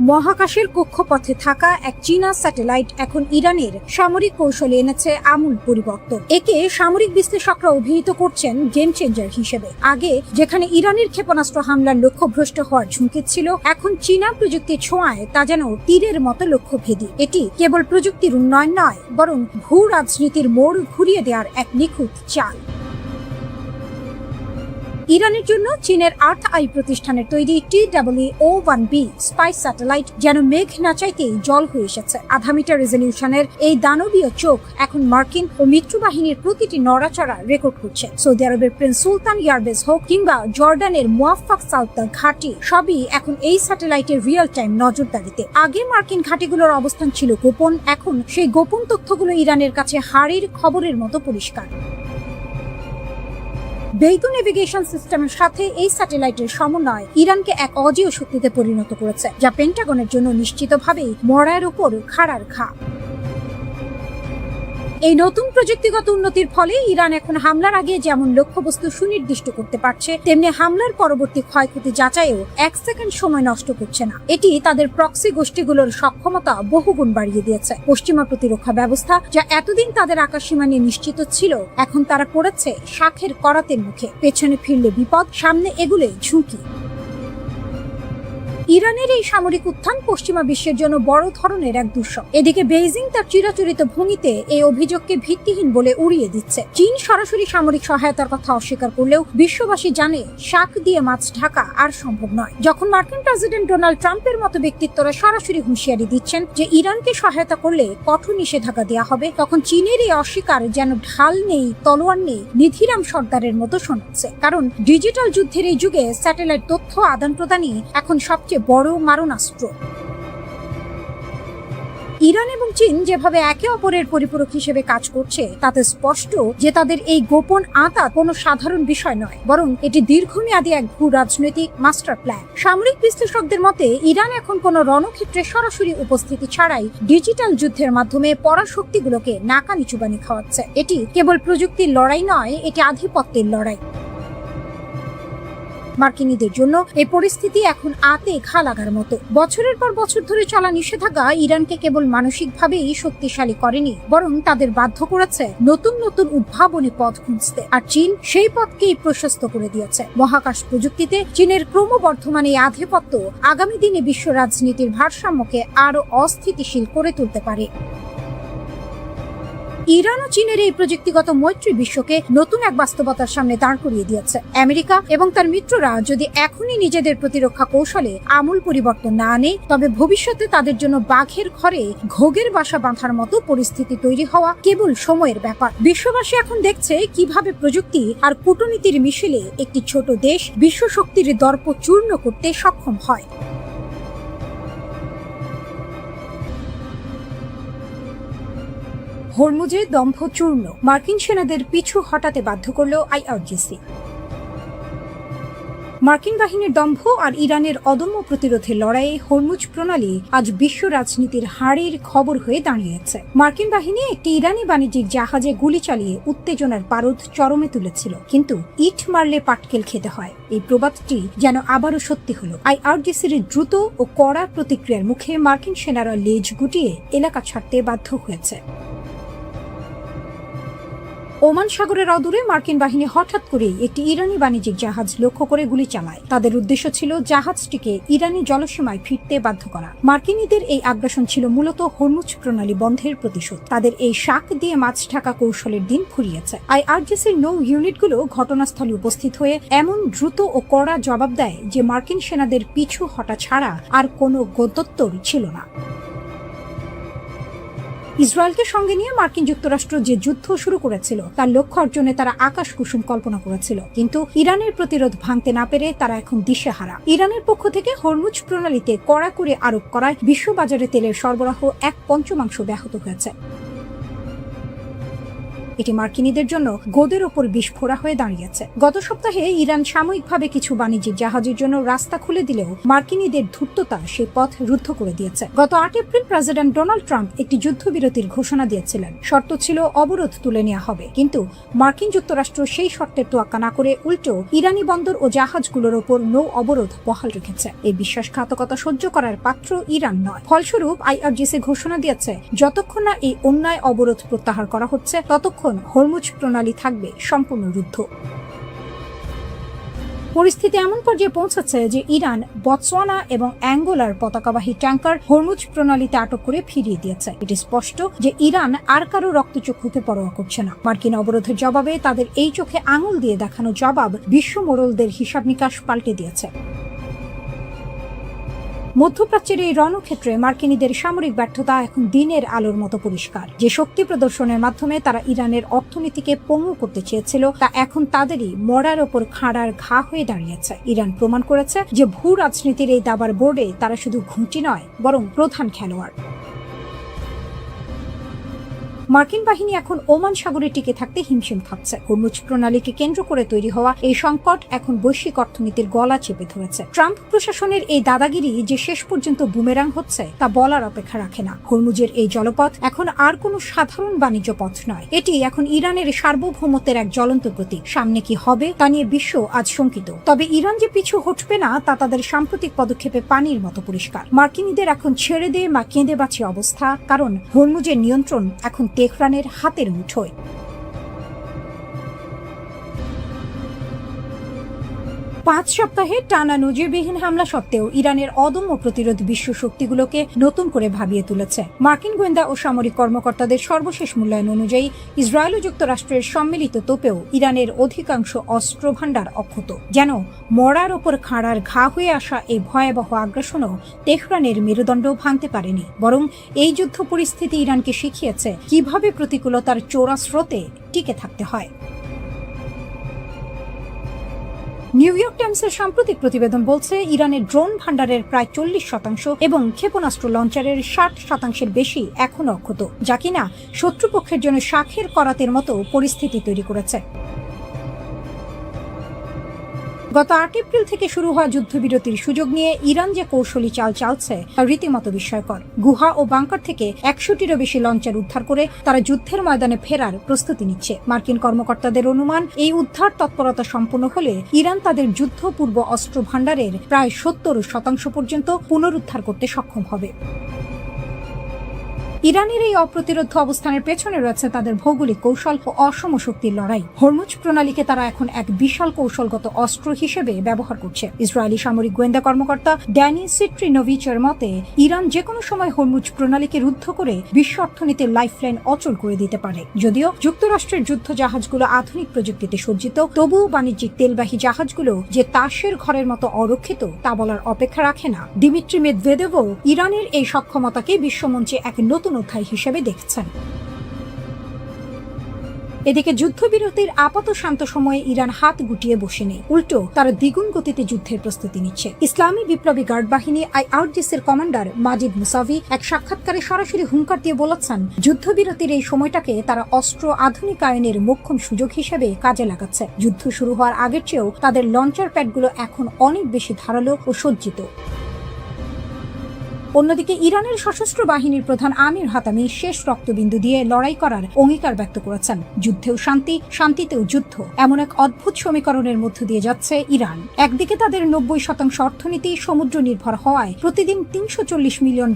মহাকাশের কক্ষপথে থাকা এক চীনা স্যাটেলাইট এখন ইরানের সামরিক কৌশলে এনেছে আমূল পরিবর্তন। একে সামরিক বিশ্লেষকরা অভিহিত করছেন গেম চেঞ্জার হিসেবে। আগে যেখানে ইরানের ক্ষেপণাস্ত্র হামলার লক্ষ্যভ্রষ্ট হওয়ার ঝুঁকি ছিল, এখন চীনা প্রযুক্তির ছোঁয়ায় তা যেন তীরের মতো লক্ষ্যভেদী। এটি কেবল প্রযুক্তির উন্নয়ন নয়, বরং ভূ রাজনীতির মোড় ঘুরিয়ে দেওয়ার এক নিখুঁত চাল। ইরানের জন্য চীনের আর্থ আই প্রতিষ্ঠানের তৈরি TWO-1B স্পাইস স্যাটেলাইট যেন মেঘ না চাইতেই জল হয়ে এসেছে। 0.5 মিটার রেজলিউশনের এই দানবীয় চোখ এখন মার্কিন ও মিত্র বাহিনীর প্রতিটি নড়াচড়া রেকর্ড করছে। সৌদি আরবের প্রিন্স সুলতান এয়ারবেস হোক কিংবা জর্ডানের মুয়াফফাক সাউদ্দার ঘাঁটি, সবই এখন এই স্যাটেলাইটের রিয়েল টাইম নজরদারিতে। আগে মার্কিন ঘাঁটিগুলোর অবস্থান ছিল গোপন, এখন সেই গোপন তথ্যগুলো ইরানের কাছে হাড়ির খবরের মতো পরিষ্কার। বেইদু নেভিগেশন সিস্টেমের সাথে এই স্যাটেলাইটের সমন্বয় ইরানকে এক অজেয় শক্তিতে পরিণত করেছে, যা পেন্টাগনের জন্য নিশ্চিতভাবেই মরার উপর খাড়ার ঘা। এই নতুন প্রযুক্তিগত উন্নতির ফলে ইরান এখন হামলার আগে যেমন লক্ষ্যবস্তু সুনির্দিষ্ট করতে পারছে, তেমনি হামলার পরবর্তী ক্ষয়ক্ষতি যাচাইও 1 সেকেন্ড সময় নষ্ট করছে না। এটি তাদের প্রক্সি গোষ্ঠীগুলোর সক্ষমতা বহুগুণ বাড়িয়ে দিয়েছে। পশ্চিমা প্রতিরক্ষা ব্যবস্থা, যা এতদিন তাদের আকাশসীমা নিয়ে নিশ্চিত ছিল, এখন তারা পড়েছে শাখের করাতের মুখে। পেছনে ফিরলে বিপদ, সামনে এগুলে ঝুঁকি। ইরানের এই সামরিক উত্থান পশ্চিমা বিশ্বের জন্য বড় ধরনের এক দুঃস্বপ্ন। এদিকে বেইজিং তার চিরাচরিত ভঙ্গিতে এই অভিযোগকে ভিত্তিহীন বলে উড়িয়ে দিচ্ছে। চীন সরাসরি সামরিক সহায়তার কথা অস্বীকার করলেও বিশ্ববাসী জানে শাক দিয়ে মাছ ঢাকা আর সম্ভব নয়। যখন মার্কিন প্রেসিডেন্ট ডোনাল্ড ট্রাম্পের মতো ব্যক্তিত্বরা সরাসরি হুঁশিয়ারি দিচ্ছেন যে ইরানকে সহায়তা করলে কঠোর নিষেধাজ্ঞা দেওয়া হবে, তখন চীনের এই অস্বীকার যেন ঢাল নেই, তলোয়ার নেই, নিধিরাম সর্দারের মতো শোনাচ্ছে। কারণ ডিজিটাল যুদ্ধের এই যুগে স্যাটেলাইট তথ্য আদান প্রদানই এখন সবচেয়ে বড় মারণাস্ত্র। ইরান এবং চীন যেভাবে একে অপরের পরিপূরক হিসেবে কাজ করছে, তাতে স্পষ্ট যে তাদের এই গোপন আঁতাত কোনো সাধারণ বিষয় নয়, বরং এটি দীর্ঘমেয়াদী এক ভূ রাজনৈতিক মাস্টার প্ল্যান। সামরিক বিশ্লেষকদের মতে ইরান এখন কোনো রণক্ষেত্রে সরাসরি উপস্থিতি ছাড়াই ডিজিটাল যুদ্ধের মাধ্যমে পরাশক্তিগুলোকে নাকানি চুবানি খাওয়াচ্ছে। এটি কেবল প্রযুক্তির লড়াই নয়, এটি আধিপত্যের লড়াই। মার্কিনীদের জন্য এই পরিস্থিতি এখন আতে ঘা লাগার মতো। বছরের পর বছর ধরে চলা নিষেধাজ্ঞা ইরানকে কেবল মানসিকভাবেই শক্তিশালী করেনি, বরং তাদের বাধ্য করেছে নতুন নতুন উদ্ভাবনী পথ খুঁজতে। আর চীন সেই পথকেই প্রশস্ত করে দিয়েছে। মহাকাশ প্রযুক্তিতে চীনের ক্রমবর্ধমান এই আধিপত্য আগামী দিনে বিশ্ব রাজনীতির ভারসাম্যকে আরো অস্থিতিশীল করে তুলতে পারে। ইরান ও চীনের এই প্রযুক্তিগত মৈত্রী বিশ্বকে নতুন এক বাস্তবতার সামনে দাঁড় করিয়ে দিয়েছে। আমেরিকা এবং তার মিত্ররা যদি এখনই নিজেদের প্রতিরক্ষা কৌশলে আমূল পরিবর্তন না আনে, তবে ভবিষ্যতে তাদের জন্য বাঘের ঘরে ঘোগের বাসা বাঁধার মতো পরিস্থিতি তৈরি হওয়া কেবল সময়ের ব্যাপার। বিশ্ববাসী এখন দেখছে কিভাবে প্রযুক্তি আর কূটনীতির মিশেলে একটি ছোট দেশ বিশ্ব শক্তির দর্প চূর্ণ করতে সক্ষম হয়। হরমুজে দম্ভ চূর্ণ, মার্কিন সেনাদের পিছু হটাতে বাধ্য করল IRGC। মার্কিন বাহিনীর দম্ভ আর ইরানের অদম্য প্রতিরোধের লড়াইয়ে হরমুজ প্রণালী আজ বিশ্ব রাজনীতির হাড়ির খবর হয়ে দাঁড়িয়েছে। মার্কিন বাহিনী একটি ইরানি বাণিজ্যিক জাহাজে গুলি চালিয়ে উত্তেজনার পারদ চরমে তুলেছিল, কিন্তু ইট মারলে পাটকেল খেতে হয়, এই প্রবাদটি যেন আবারও সত্যি হলো। IRGCর দ্রুত ও কড়া প্রতিক্রিয়ার মুখে মার্কিন সেনারা লেজ গুটিয়ে এলাকা ছাড়তে বাধ্য হয়েছে। ওমান সাগরের অদূরে মার্কিন বাহিনী হঠাৎ করেই একটি ইরানি বাণিজ্যিক জাহাজ লক্ষ্য করে গুলি চালায়। তাদের উদ্দেশ্য ছিল জাহাজটিকে ইরানি জলসীমায় ফিরতে বাধ্য করা। মার্কিনীদের এই আগ্রাসন ছিল মূলত হরমুজ প্রণালী বন্ধের প্রতিশোধ। তাদের এই শাক দিয়ে মাছ ঢাকা কৌশলের দিন ফুরিয়েছে। IRGCর নৌ ইউনিটগুলো ঘটনাস্থলে উপস্থিত হয়ে এমন দ্রুত ও কড়া জবাব দেয় যে মার্কিন সেনাদের পিছু হটা ছাড়া আর কোনো গত্যন্তর ছিল না। ইসরায়েলকে সঙ্গে নিয়ে মার্কিন যুক্তরাষ্ট্র যে যুদ্ধ শুরু করেছিল তার লক্ষ্য অর্জনে তারা আকাশ কুসুম কল্পনা করেছিল, কিন্তু ইরানের প্রতিরোধ ভাঙতে না পেরে তারা এখন দিশেহারা। ইরানের পক্ষ থেকে হরমুজ প্রণালীতে কড়াকড়ি আরোপ করায় বিশ্ববাজারে তেলের সরবরাহ 1/5 ব্যাহত হয়েছে। এটি মার্কিনীদের জন্য গোদের ওপর বিস্ফোরা হয়ে দাঁড়িয়েছে। গত সপ্তাহে ইরান সাময়িকভাবে কিছু বাণিজ্যিক জাহাজের জন্য রাস্তা খুলে দিলেও মার্কিনীদের ধূর্ততা সেই পথ রুদ্ধ করে দিয়েছে। গত 8 এপ্রিল প্রেসিডেন্ট ডোনাল্ড ট্রাম্প একটি যুদ্ধবিরতির ঘোষণা দিয়েছিলেন। শর্ত ছিল অবরোধ তুলে নেওয়া হবে, কিন্তু মার্কিন যুক্তরাষ্ট্র সেই শর্তের তোয়াক্কা না করে উল্টো ইরানি বন্দর ও জাহাজগুলোর ওপর নৌ অবরোধ বহাল রেখেছে। এই বিশ্বাসঘাতকতা সহ্য করার পাত্র ইরান নয়। ফলস্বরূপ IRGC ঘোষণা দিয়েছে যতক্ষণ না এই অন্যায় অবরোধ প্রত্যাহার করা হচ্ছে ততক্ষণ হরমুজ প্রণালী থাকবে সম্পূর্ণ রুদ্ধ। পরিস্থিতি এমন পর্যায়ে পৌঁছেছে যে ইরান বতসোয়ানা এবং অ্যাঙ্গোলার পতাকাবাহী ট্যাঙ্কার হরমুজ প্রণালীতে আটক করে ফিরিয়ে দিয়েছে। এটি স্পষ্ট যে ইরান আর কারো রক্তচক্ষুকে পরোয়া করছে না। মার্কিন অবরোধের জবাবে তাদের এই চোখে আঙুল দিয়ে দেখানো জবাব বিশ্ব মোড়লদের হিসাব নিকাশ পাল্টে দিয়েছে। মধ্যপ্রাচ্যের এই রণক্ষেত্রে মার্কিনীদের সামরিক ব্যর্থতা এখন দিনের আলোর মতো পরিষ্কার। যে শক্তি প্রদর্শনের মাধ্যমে তারা ইরানের অর্থনীতিকে পঙ্গু করতে চেয়েছিল তা এখন তাদেরই মরার ওপর খাড়ার ঘা হয়ে দাঁড়িয়েছে। ইরান প্রমাণ করেছে যে ভূ রাজনীতির এই দাবার বোর্ডে তারা শুধু ঘুঁটি নয় বরং প্রধান খেলোয়াড়। মার্কিন বাহিনী এখন ওমান সাগরে টিকে থাকতে হিমশিম খাচ্ছে। হরমুজ প্রণালীকে কেন্দ্র করে তৈরি হওয়া এই সংকট এখন বৈশ্বিক অর্থনীতির গলা চেপে ধরেছে। ট্রাম্প প্রশাসনের এই দাদাগিরি যে শেষ পর্যন্ত বুমেরাং হচ্ছে তা বলার অপেক্ষা রাখে না। হরমুজের এই জলপথ এখন আর কোনো সাধারণ বাণিজ্য পথ নয়, এটি এখন ইরানের সার্বভৌমত্বের এক জ্বলন্ত প্রতীক। সামনে কি হবে তা নিয়ে বিশ্ব আজ শঙ্কিত। তবে ইরান যে পিছু হটবে না তা তাদের সাম্প্রতিক পদক্ষেপে পানির মতো পরিষ্কার। মার্কিনীদের এখন ছেড়ে দে বা কেঁদে বাঁচে অবস্থা, কারণ হরমুজের নিয়ন্ত্রণ এখন তেহরানের হাতের মুঠোয়। 5 সপ্তাহে টানা নজিরবিহীন হামলা সত্ত্বেও ইরানের অদম্য প্রতিরোধ বিশ্ব শক্তিগুলোকে নতুন করে ভাবিয়ে তুলেছে। মার্কিন গোয়েন্দা ও সামরিক কর্মকর্তাদের সর্বশেষ মূল্যায়ন অনুযায়ী ইসরায়েল ও যুক্তরাষ্ট্রের সম্মিলিত তোপেও ইরানের অধিকাংশ অস্ত্র ভাণ্ডার অক্ষত। যেন মরার ওপর খাড়ার ঘা হয়ে আসা এই ভয়াবহ আগ্রাসনও তেহরানের মেরুদণ্ড ভাঙতে পারেনি, বরং এই যুদ্ধ পরিস্থিতি ইরানকে শিখিয়েছে কিভাবে প্রতিকূলতার চোরা স্রোতে টিকে থাকতে হয়। নিউ ইয়র্ক টাইমসের সাম্প্রতিক প্রতিবেদন বলছে ইরানের ড্রোন ভান্ডারের প্রায় 40% এবং ক্ষেপণাস্ত্র লঞ্চারের 60% বেশি এখনো অক্ষত, যা কিনা শত্রুপক্ষের জন্য শাখের করাতের মতো পরিস্থিতি তৈরি করেছে। গত 8 এপ্রিল থেকে শুরু হওয়া যুদ্ধবিরতির সুযোগ নিয়ে ইরান যে কৌশলী চাল চালছে তা রীতিমতো বিস্ময়কর। গুহা ও বাংকার থেকে 100টিরও বেশি লঞ্চার উদ্ধার করে তারা যুদ্ধের ময়দানে ফেরার প্রস্তুতি নিচ্ছে। মার্কিন কর্মকর্তাদের অনুমান এই উদ্ধার তৎপরতা সম্পন্ন হলে ইরান তাদের যুদ্ধপূর্ব অস্ত্র ভাণ্ডারের প্রায় 70% পর্যন্ত পুনরুদ্ধার করতে সক্ষম হবে। ইরানের এই অপ্রতিরোধ অবস্থানের পেছনে রয়েছে তাদের ভৌগোলিক কৌশল ও অসম শক্তির লড়াই। হরমুজ প্রণালীকে তারা এখন এক বিশাল কৌশলগত অস্ত্র হিসেবে ব্যবহার করছে। ইসরায়েলি সামরিক গোয়েন্দা কর্মকর্তা ড্যানি সিট্রিনোভিচের মতে ইরান যে কোনো সময় হরমুজ প্রণালীকে রুদ্ধ করে বিশ্ব অর্থনীতির লাইফলাইন অচল করে দিতে পারে। যদিও যুক্তরাষ্ট্রের যুদ্ধ জাহাজগুলো আধুনিক প্রযুক্তিতে সজ্জিত, তবুও বাণিজ্যিক তেলবাহী জাহাজগুলো যে তাসের ঘরের মতো অরক্ষিত তা বলার অপেক্ষা রাখে না। দিমিত্রি মেদভেদেভও ইরানের এই সক্ষমতাকে বিশ্বমঞ্চে এক নতুন অধ্যায় হিসেবে দেখছেন। এদিকে যুদ্ধবিরতির আপাত শান্ত সময়ে ইরান হাত গুটিয়ে বসে নেই, উল্টো তারা দ্বিগুণ গতিতে যুদ্ধের প্রস্তুতি নিচ্ছে। ইসলামী বিপ্লবী গার্ড বাহিনী IRGCর কমান্ডার মাজিদ মুসাভি এক সাক্ষাৎকারে সরাসরি হুঙ্কার দিয়ে বলেছেন, যুদ্ধবিরতির এই সময়টাকে তারা অস্ত্র আধুনিকায়নের মোক্ষম সুযোগ হিসেবে কাজে লাগাচ্ছে। যুদ্ধ শুরু হওয়ার আগের চেয়েও তাদের লঞ্চার প্যাডগুলো এখন অনেক বেশি ধারালো ও সজ্জিত। অন্যদিকে ইরানের সশস্ত্র বাহিনীর প্রধান আমির হাতামি শেষ রক্তবিন্দু দিয়ে লড়াই করার অঙ্গীকার ব্যক্ত করেছেন। যুদ্ধেও শান্তি, শান্তিতেও যুদ্ধ, এমন এক অদ্ভুত সমীকরণের মধ্য দিয়ে যাচ্ছে ইরান। একদিকে তাদের 90% অর্থনীতি সমুদ্র নির্ভর হওয়ায় প্রতিদিন $340 মিলিয়ন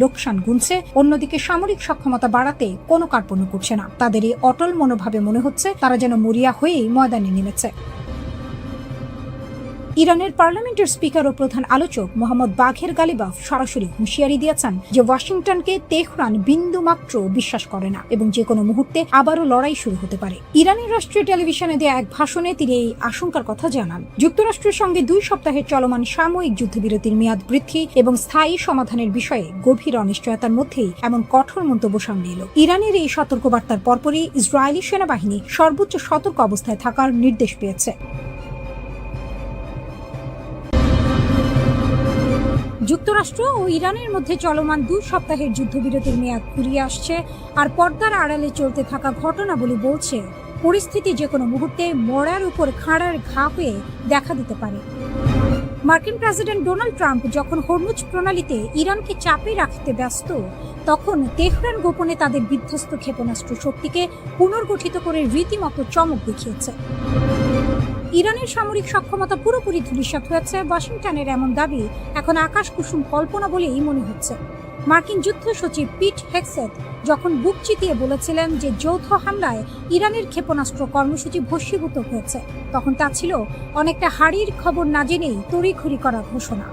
লোকসান গুনছে, অন্যদিকে সামরিক সক্ষমতা বাড়াতে কোনো কার্পণ্য করছে না। তাদের এই অটল মনোভাবে মনে হচ্ছে তারা যেন মরিয়া হয়েই ময়দানে নেমেছে। ইরানের পার্লামেন্টের স্পিকার ও প্রধান আলোচক মোহাম্মদ বাঘের গালিবাফ সরাসরি হুঁশিয়ারি দিয়েছেন যে ওয়াশিংটনকে তেহরান বিন্দুমাত্র বিশ্বাস করে না এবং যে কোনো মুহূর্তে আবারও লড়াই শুরু হতে পারে। ইরানের রাষ্ট্রীয় টেলিভিশনে দেয়া এক ভাষণে তিনি এই আশঙ্কার কথা জানান। যুক্তরাষ্ট্রের সঙ্গে 2 সপ্তাহের চলমান সাময়িক যুদ্ধবিরতির মেয়াদ বৃদ্ধি এবং স্থায়ী সমাধানের বিষয়ে গভীর অনিশ্চয়তার মধ্যেই এমন কঠোর মন্তব্য সামনে এলো। ইরানের এই সতর্কবার্তার পরপরই ইসরায়েলি সেনাবাহিনী সর্বোচ্চ সতর্ক অবস্থায় থাকার নির্দেশ পেয়েছে। যুক্তরাষ্ট্র ও ইরানের মধ্যে চলমান 2 সপ্তাহের যুদ্ধবিরতির মেয়াদ ফুরিয়ে আসছে, আর পর্দার আড়ালে চলতে থাকা ঘটনাবলী বলছে পরিস্থিতি যে কোনো মুহূর্তে মরার উপর খাঁড়ার ঘা হয়ে দেখা দিতে পারে। মার্কিন প্রেসিডেন্ট ডোনাল্ড ট্রাম্প যখন হরমুজ প্রণালীতে ইরানকে চাপে রাখতে ব্যস্ত, তখন তেহরান গোপনে তাদের বিধ্বস্ত ক্ষেপণাস্ত্র শক্তিকে পুনর্গঠিত করে রীতিমতো চমক দেখিয়েছে। ইরানের সামরিক সক্ষমতা পুরোপুরি ধূলিসাৎ হয়েছে ওয়াশিংটনের এমন দাবি এখন আকাশ কুসুম কল্পনা বলেই মনে হচ্ছে। মার্কিন যুদ্ধ সচিব পিট হেগসেথ যখন বুক চিতিয়ে বলেছিলেন যে যৌথ হামলায় ইরানের ক্ষেপণাস্ত্র কর্মসূচি ভস্মীভূত হয়েছে, তখন তা ছিল অনেকটা হাড়ির খবর না জেনেই তড়িঘড়ি করা ঘোষণা।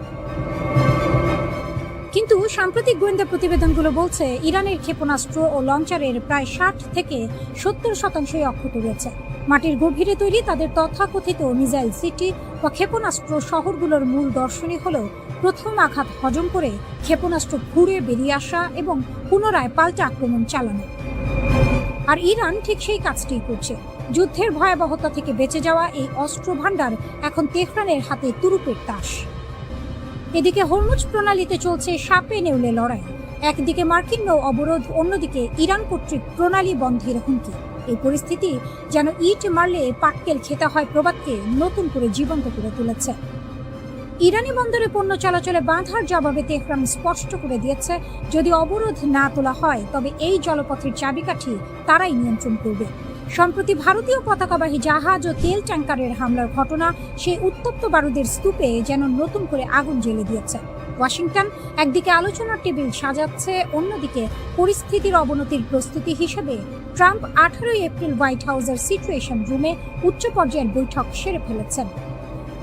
কিন্তু সাম্প্রতিক গোয়েন্দা প্রতিবেদনগুলো বলছে ইরানের ক্ষেপণাস্ত্র ও লঞ্চারের প্রায় 60 থেকে 70% অক্ষত রয়েছে। মাটির গভীরে তৈরি তাদের তথাকথিত মিসাইল সিটি বা ক্ষেপণাস্ত্র শহরগুলোর মূল দর্শনই হল প্রথম আঘাত হজম করে ক্ষেপণাস্ত্র ঘুরে বেরিয়ে আসা এবং পুনরায় পাল্টা আক্রমণ চালানো। আর ইরান ঠিক সেই কাজটিই করছে। যুদ্ধের ভয়াবহতা থেকে বেঁচে যাওয়া এই অস্ত্র ভাণ্ডার এখন তেহরানের হাতে তুরুপের তাস। এদিকে হরমুজ প্রণালীতে চলছে সাপে নেউলে লড়াই। একদিকে মার্কিন নৌ অবরোধ, অন্যদিকে ইরান কর্তৃক প্রণালী বন্ধের হুমকি। এই পরিস্থিতি যেন ইট মারলে পাটকেল খেতে হয় প্রবাদকে নতুন করে জীবন্ত করে তুলেছে। ইরানি বন্দরে পণ্য চলাচলে বাধার জবাবে তেহরান স্পষ্ট করে দিয়েছে, যদি অবরোধ না তোলা হয় তবে এই জলপথের চাবিকাঠি তারাই নিয়ন্ত্রণ করবে। সম্প্রতি ভারতীয় পতাকাবাহী জাহাজ ও তেল ট্যাঙ্কারের হামলার ঘটনা সেই উত্তপ্ত বারুদের স্তূপে যেন নতুন করে আগুন জ্বেলে দিয়েছে। ওয়াশিংটন একদিকে আলোচনার টেবিল সাজাচ্ছে, অন্যদিকে পরিস্থিতির অবনতির প্রস্তুতি হিসেবে ট্রাম্প 18 এপ্রিল হোয়াইট হাউসের সিচুয়েশন রুমে উচ্চ পর্যায়ের বৈঠক সেরে ফেলেছেন।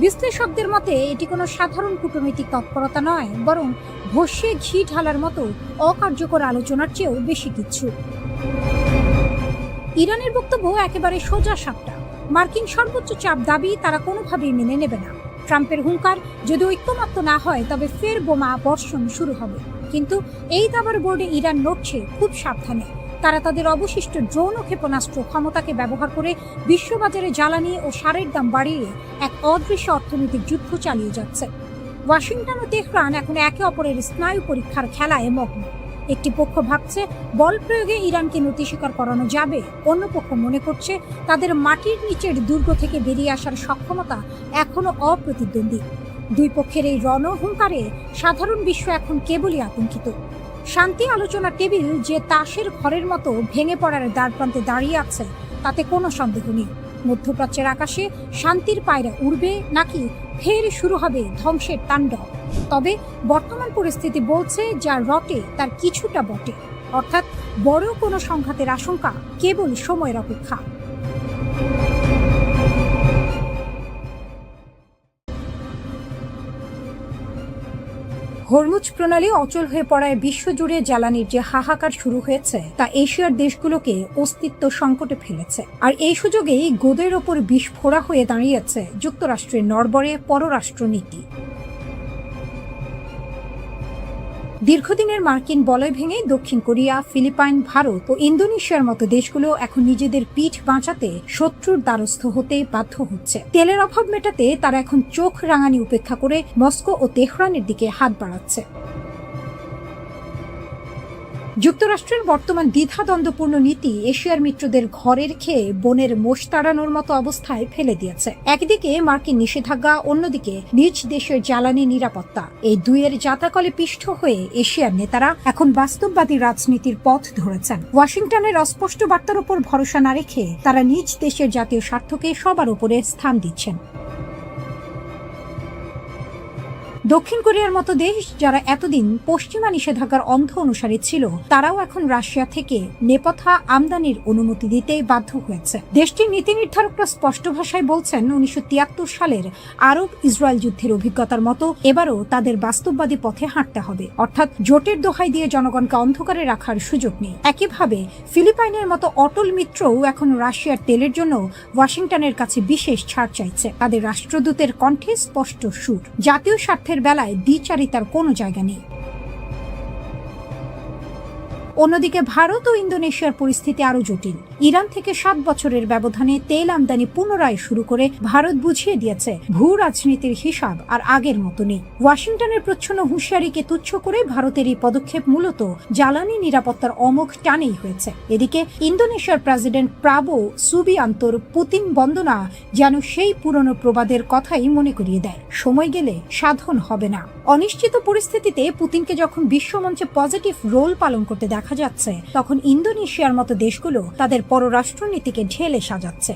বিশ্লেষকদের মতে এটি কোনো সাধারণ কূটনৈতিক তৎপরতা নয়, বরং ভস্যে ঘি ঢালার মতো অকার্যকর আলোচনার চেয়েও বেশি কিছু। ইরানের বক্তব্য একেবারে সোজা সাপটা। মার্কিন সর্বোচ্চ চাপ দাবি তারা কোনোভাবেই মেনে নেবে না। ট্রাম্পের হুঙ্কার, যদি ঐক্যমত্য না হয় তবে ফের বোমা বর্ষণ শুরু হবে। কিন্তু এই দাবার বোর্ডে ইরান লড়ছে খুব সাবধানে। তারা তাদের অবশিষ্ট ড্রোন ও ক্ষেপণাস্ত্র ক্ষমতাকে ব্যবহার করে বিশ্ববাজারে জ্বালানি ও সারের দাম বাড়িয়ে এক অদৃশ্য অর্থনৈতিক যুদ্ধ চালিয়ে যাচ্ছে। ওয়াশিংটন ও তেহরান এখন একে অপরের স্নায়ু পরীক্ষার খেলায় মগ্ন। একটি পক্ষ ভাবছে বল প্রয়োগে ইরানকে নতি স্বীকার করানো যাবে, অন্য পক্ষ মনে করছে তাদের মাটির নিচের দুর্গ থেকে বেরিয়ে আসার সক্ষমতা এখনো অপ্রতিদ্বন্দ্বী। দুই পক্ষের এই রণহুঙ্কারে সাধারণ বিশ্ব এখন কেবলই আতঙ্কিত। শান্তি আলোচনা টেবিল যে তাসের ঘরের মতো ভেঙে পড়ার দ্বারপ্রান্তে দাঁড়িয়ে আছে তাতে কোনো সন্দেহ নেই। মধ্যপ্রাচ্যের আকাশে শান্তির পায়রা উড়বে নাকি ফের শুরু হবে ধ্বংসের তাণ্ডব। তবে বর্তমান পরিস্থিতি বলছে যা রটে তার কিছুটা বটে, অর্থাৎ বড় কোনো সংঘাতের আশঙ্কা কেবল সময়ের অপেক্ষা। হরমুজ প্রণালী অচল হয়ে পড়ায় বিশ্বজুড়ে জ্বালানির যে হাহাকার শুরু হয়েছে তা এশিয়ার দেশগুলোকে অস্তিত্ব সংকটে ফেলেছে। আর এই সুযোগেই গোদের ওপর বিস্ফোরা হয়ে দাঁড়িয়েছে যুক্তরাষ্ট্রের নড়বড়ে পররাষ্ট্রনীতি। দীর্ঘদিনের মার্কিন বলয় ভেঙে দক্ষিণ কোরিয়া, ফিলিপাইন, ভারত ও ইন্দোনেশিয়ার মতো দেশগুলো এখন নিজেদের পিঠ বাঁচাতে শত্রুর দ্বারস্থ হতে বাধ্য হচ্ছে। তেলের অভাব মেটাতে তারা এখন চোখ রাঙানি উপেক্ষা করে মস্কো ও তেহরানের দিকে হাত বাড়াচ্ছে। যুক্তরাষ্ট্রের বর্তমান দ্বিধাদ্বন্দ্বপূর্ণ নীতি এশিয়ার মিত্রদের ঘরের খেয়ে বনের মোষ তাড়ানোর মতো অবস্থায় ফেলে দিয়েছে। একদিকে মার্কিন নিষেধাজ্ঞা, অন্যদিকে নিজ দেশের জ্বালানি নিরাপত্তা, এই দুইয়ের জাতাকলে পিষ্ট হয়ে এশিয়ার নেতারা এখন বাস্তববাদী রাজনীতির পথ ধরেছেন। ওয়াশিংটনের অস্পষ্ট বার্তার উপর ভরসা না রেখে তারা নিজ দেশের জাতীয় স্বার্থকে সবার উপরে স্থান দিচ্ছেন। দক্ষিণ কোরিয়ার মতো দেশ যারা এতদিন পশ্চিমা নিষেধাজ্ঞার অন্ধ অনুসারী ছিল, তারাও এখন রাশিয়া থেকে নেপথ্য আমদানির অনুমতি দিতে বাধ্য হয়েছে। দেশটির নীতি নির্ধারকরা স্পষ্ট ভাষায় বলছেন, 1973 সালের আরব ইসরায়েল যুদ্ধের অভিজ্ঞতার মতো এবারও তাদের বাস্তববাদী পথে হাঁটতে হবে, অর্থাৎ জোটের দোহাই দিয়ে জনগণকে অন্ধকারে রাখার সুযোগ নেই। একইভাবে ফিলিপাইনের মতো অটল মিত্রও এখন রাশিয়ার তেলের জন্য ওয়াশিংটনের কাছে বিশেষ ছাড় চাইছে। তাদের রাষ্ট্রদূতের কণ্ঠে স্পষ্ট সুর, জাতীয় স্বার্থের বেলায় দ্বিচারিতার কোনো জায়গা নেই। অন্যদিকে ভারত ও ইন্দোনেশিয়ার পরিস্থিতি আরো জটিল। ইরান থেকে 7 বছরের ব্যবধানে তেল আমদানি পুনরায় শুরু করে ভারত বুঝিয়ে দিয়েছে ভূ রাজনীতির হিসাব আর আগের মতো নেই। ওয়াশিংটনের প্রচ্ছন্ন হুঁশিয়ারিকে তুচ্ছ করে ভারতের এই পদক্ষেপ মূলত জ্বালানি নিরাপত্তার অমোঘ টানেই হয়েছে। এদিকে ইন্দোনেশিয়ার প্রেসিডেন্ট প্রাবো সুবিয়ান্তোর পুতিন বন্দনা যেন সেই পুরনো প্রবাদের কথাই মনে করিয়ে দেয়, সময় গেলে সাধন হবে না। অনিশ্চিত পরিস্থিতিতে পুতিনকে যখন বিশ্বমঞ্চে পজিটিভ রোল পালন করতে দেখা যাচ্ছে, তখন ইন্দোনেশিয়ার মতো দেশগুলো তাদের পররাষ্ট্রনীতিকে ঢেলে সাজাচ্ছে।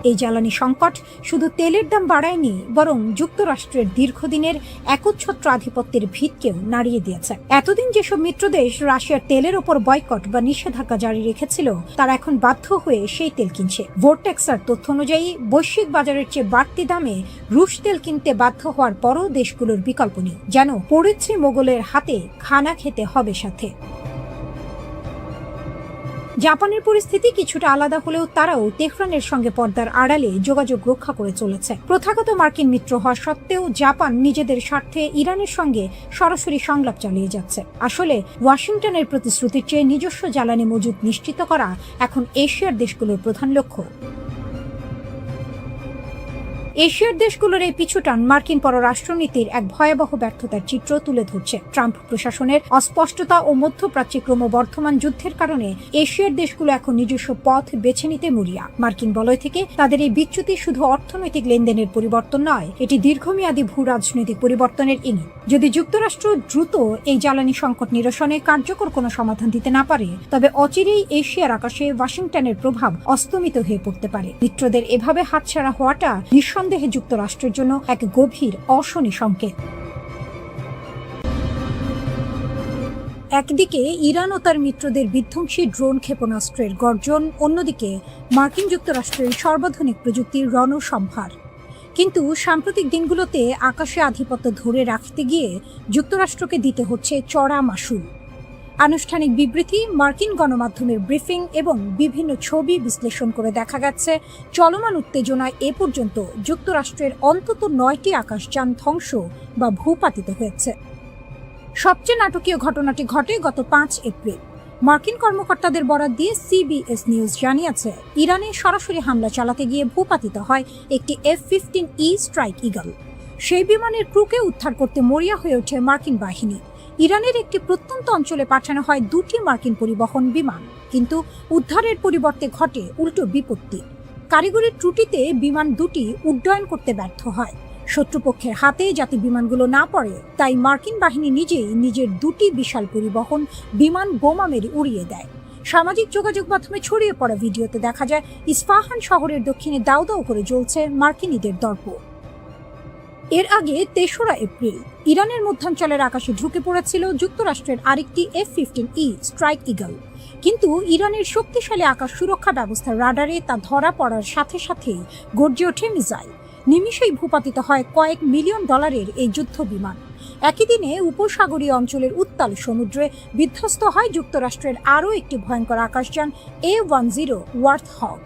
এই জ্বালানি সংকট শুধু তেলের দাম বাড়ায়নি, বরং যুক্তরাষ্ট্রের দীর্ঘদিনের একচ্ছত্র আধিপত্যের ভিতকেও নাড়িয়ে দিয়েছে। এতদিন যেসব মিত্রদেশ রাশিয়ার তেলের ওপর বয়কট বা নিষেধাজ্ঞা জারি রেখেছিল, তারা এখন বাধ্য হয়ে সেই তেল কিনছে। ভোর্টেক্সের তথ্য অনুযায়ী বৈশ্বিক বাজারের চেয়ে বাড়তি দামে রুশ তেল কিনতে বাধ্য হওয়ার পরও দেশগুলোর বিকল্প নেই, যেন পরিচ্ছন্ন মোগলের হাতে খানা খেতে হবে সাথে। জাপানের পরিস্থিতি কিছুটা আলাদা হলেও তারাও তেহরানের সঙ্গে পর্দার আড়ালে যোগাযোগ রক্ষা করে চলেছে। প্রথাগত মার্কিন মিত্র হওয়া সত্ত্বেও জাপান নিজেদের স্বার্থে ইরানের সঙ্গে সরাসরি সংলাপ চালিয়ে যাচ্ছে। আসলে ওয়াশিংটনের প্রতিশ্রুতির চেয়ে নিজস্ব জ্বালানি মজুত নিশ্চিত করা এখন এশিয়ার দেশগুলোর প্রধান লক্ষ্য। এশিয়ার দেশগুলোর এই পিছুটান মার্কিন পররাষ্ট্রনীতির এক ভয়াবহ ব্যর্থতার চিত্র তুলে ধরছে। ট্রাম্প প্রশাসনের অস্পষ্টতা ও মধ্যপ্রাচ্যে ক্রমবর্ধমান যুদ্ধের কারণে এশিয়ার দেশগুলো এখন নিজস্ব পথ বেছে নিতে মরিয়া। মার্কিন বলয় থেকে তাদের এই বিচ্যুতি শুধু অর্থনৈতিক লেনদেনের পরিবর্তন নয়, এটি দীর্ঘমেয়াদী ভূ রাজনৈতিক পরিবর্তনের ইঙ্গিত। যদি যুক্তরাষ্ট্র দ্রুত এই জ্বালানি সংকট নিরসনে কার্যকর কোনো সমাধান দিতে না পারে, তবে অচিরেই এশিয়ার আকাশে ওয়াশিংটনের প্রভাব অস্তমিত হয়ে পড়তে পারে। মিত্রদের এভাবে হাতছাড়া হওয়াটা নিঃসন্দেহে যুক্তরাষ্ট্রের জন্য এক গভীর অশনি সংকেত। একদিকে ইরান ও তার মিত্রদের বিধ্বংসী ড্রোন ক্ষেপণাস্ত্রের গর্জন, অন্যদিকে মার্কিন যুক্তরাষ্ট্রের সর্বাধুনিক প্রযুক্তির রণসম্ভার। কিন্তু সাম্প্রতিক দিনগুলোতে আকাশে আধিপত্য ধরে রাখতে গিয়ে যুক্তরাষ্ট্রকে দিতে হচ্ছে চড়া মাশুল। আনুষ্ঠানিক বিবৃতি, মার্কিন গণমাধ্যমের ব্রিফিং এবং বিভিন্ন ছবি বিশ্লেষণ করে দেখা গেছে, চলমান উত্তেজনায় এ পর্যন্ত যুক্তরাষ্ট্রের অন্তত 9টি আকাশযান ধ্বংস বা ভূপাতিত হয়েছে। সবচেয়ে নাটকীয় ঘটনাটি ঘটে গত 5 এপ্রিল। মার্কিন কর্মকর্তাদের বরাত দিয়ে সিবিএস নিউজ জানিয়েছে, ইরানে সরাসরি হামলা চালাতে গিয়ে ভূপাতিত হয় একটি F-15E স্ট্রাইক ঈগল। সেই বিমানের ক্রুকে উদ্ধার করতে মরিয়া হয়ে ওঠে মার্কিন বাহিনী। ইরানের একটি প্রত্যন্ত অঞ্চলে পাঠানো হয় 2টি মার্কিন পরিবহন বিমান, কিন্তু উদ্ধারের পরিবর্তে ঘটে উল্টো বিপত্তি। কারিগরি ত্রুটিতে বিমান দুটি উড্ডয়ন করতে ব্যর্থ হয়। শত্রুপক্ষের হাতে যাতে বিমানগুলো না পড়ে, তাই মার্কিন বাহিনী নিজেই নিজের 2টি বিশাল পরিবহন বিমান বোমা মেরে উড়িয়ে দেয়। সামাজিক যোগাযোগ মাধ্যমে ছড়িয়ে পড়া ভিডিওতে দেখা যায় ইস্পাহান শহরের দক্ষিণে দাউ দাউ করে জ্বলছে মার্কিনীদের দর্প। এর আগে 3রা এপ্রিল ইরানের মধ্যাঞ্চলের আকাশে ঢুকে পড়েছিল যুক্তরাষ্ট্রের আরেকটি F-15E স্ট্রাইক ঈগল, কিন্তু ইরানের শক্তিশালী আকাশ সুরক্ষা ব্যবস্থার রাডারে তা ধরা পড়ার সাথে সাথেই গর্জে ওঠে মিসাইল। নিমিষেই ভূপাতিত হয় কয়েক মিলিয়ন ডলারের এই যুদ্ধ বিমান। একই দিনে উপসাগরীয় অঞ্চলের উত্তাল সমুদ্রে বিধ্বস্ত হয় যুক্তরাষ্ট্রের আরও একটি ভয়ঙ্কর আকাশযান A-10 ওয়ার্থহগ।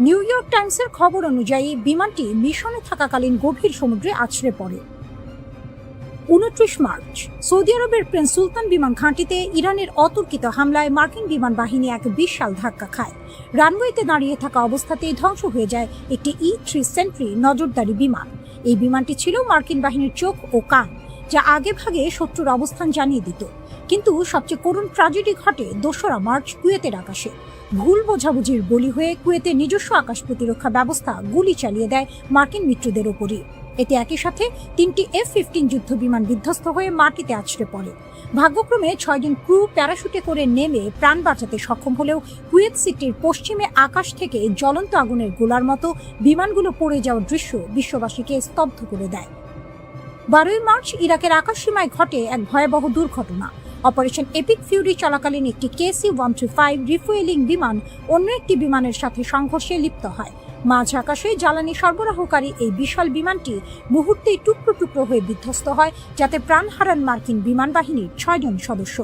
নিউ ইয়র্ক টাইমসের খবর অনুযায়ী বিমানটি মিশনে থাকাকালীন গভীর সমুদ্রে আছড়ে পড়ে। 29 মার্চ সৌদি আরবের প্রিন্স সুলতান বিমান ঘাঁটিতে ইরানের অতর্কিত হামলায় মার্কিন বিমান বাহিনী এক বিশাল ধাক্কা খায়। রানওয়েতে দাঁড়িয়ে থাকা অবস্থাতেই ধ্বংস হয়ে যায় একটি E-3 সেন্ট্রি নজরদারি বিমান। এই বিমানটি ছিল মার্কিন বাহিনীর চোখ ও কান, যা আগে ভাগে শত্রুর অবস্থান জানিয়ে দিত। কিন্তু সবচেয়ে করুণ ট্র্যাজেডি ঘটে 2রা মার্চ কুয়েতের আকাশে। ভুল বোঝাবুঝির বলি হয়ে কুয়েতের নিজস্ব আকাশ প্রতিরক্ষা ব্যবস্থা গুলি চালিয়ে দেয় মার্কিন মিত্রদের ওপরই। এতে একই সাথে 3টি F-15 যুদ্ধ বিমান বিধ্বস্ত হয়ে মাটিতে আছড়ে পড়ে। ভাগ্যক্রমে 6 জন ক্রু প্যারাশুটে করে নেমে প্রাণ বাঁচাতে সক্ষম হলেও কুয়েত সিটির পশ্চিমে আকাশ থেকে জ্বলন্ত আগুনের গোলার মতো বিমানগুলো পড়ে যাওয়ার দৃশ্য বিশ্ববাসীকে স্তব্ধ করে দেয়। 12 মার্চ ইরাকের আকাশসীমায় ঘটে এক ভয়াবহ দুর্ঘটনা। অপারেশন এপিক ফিউরি চলাকালীন একটি KC-135 রিফুয়েলিং বিমান অন্য একটি বিমানের সাথে সংঘর্ষে লিপ্ত হয়। মাঝ আকাশে জ্বালানি সরবরাহকারী এই বিশাল বিমানটি মুহূর্তেই টুকরো টুকরো হয়ে বিধ্বস্ত হয়, যাতে প্রাণ হারান মার্কিন বিমান বাহিনীর 6 জন সদস্য।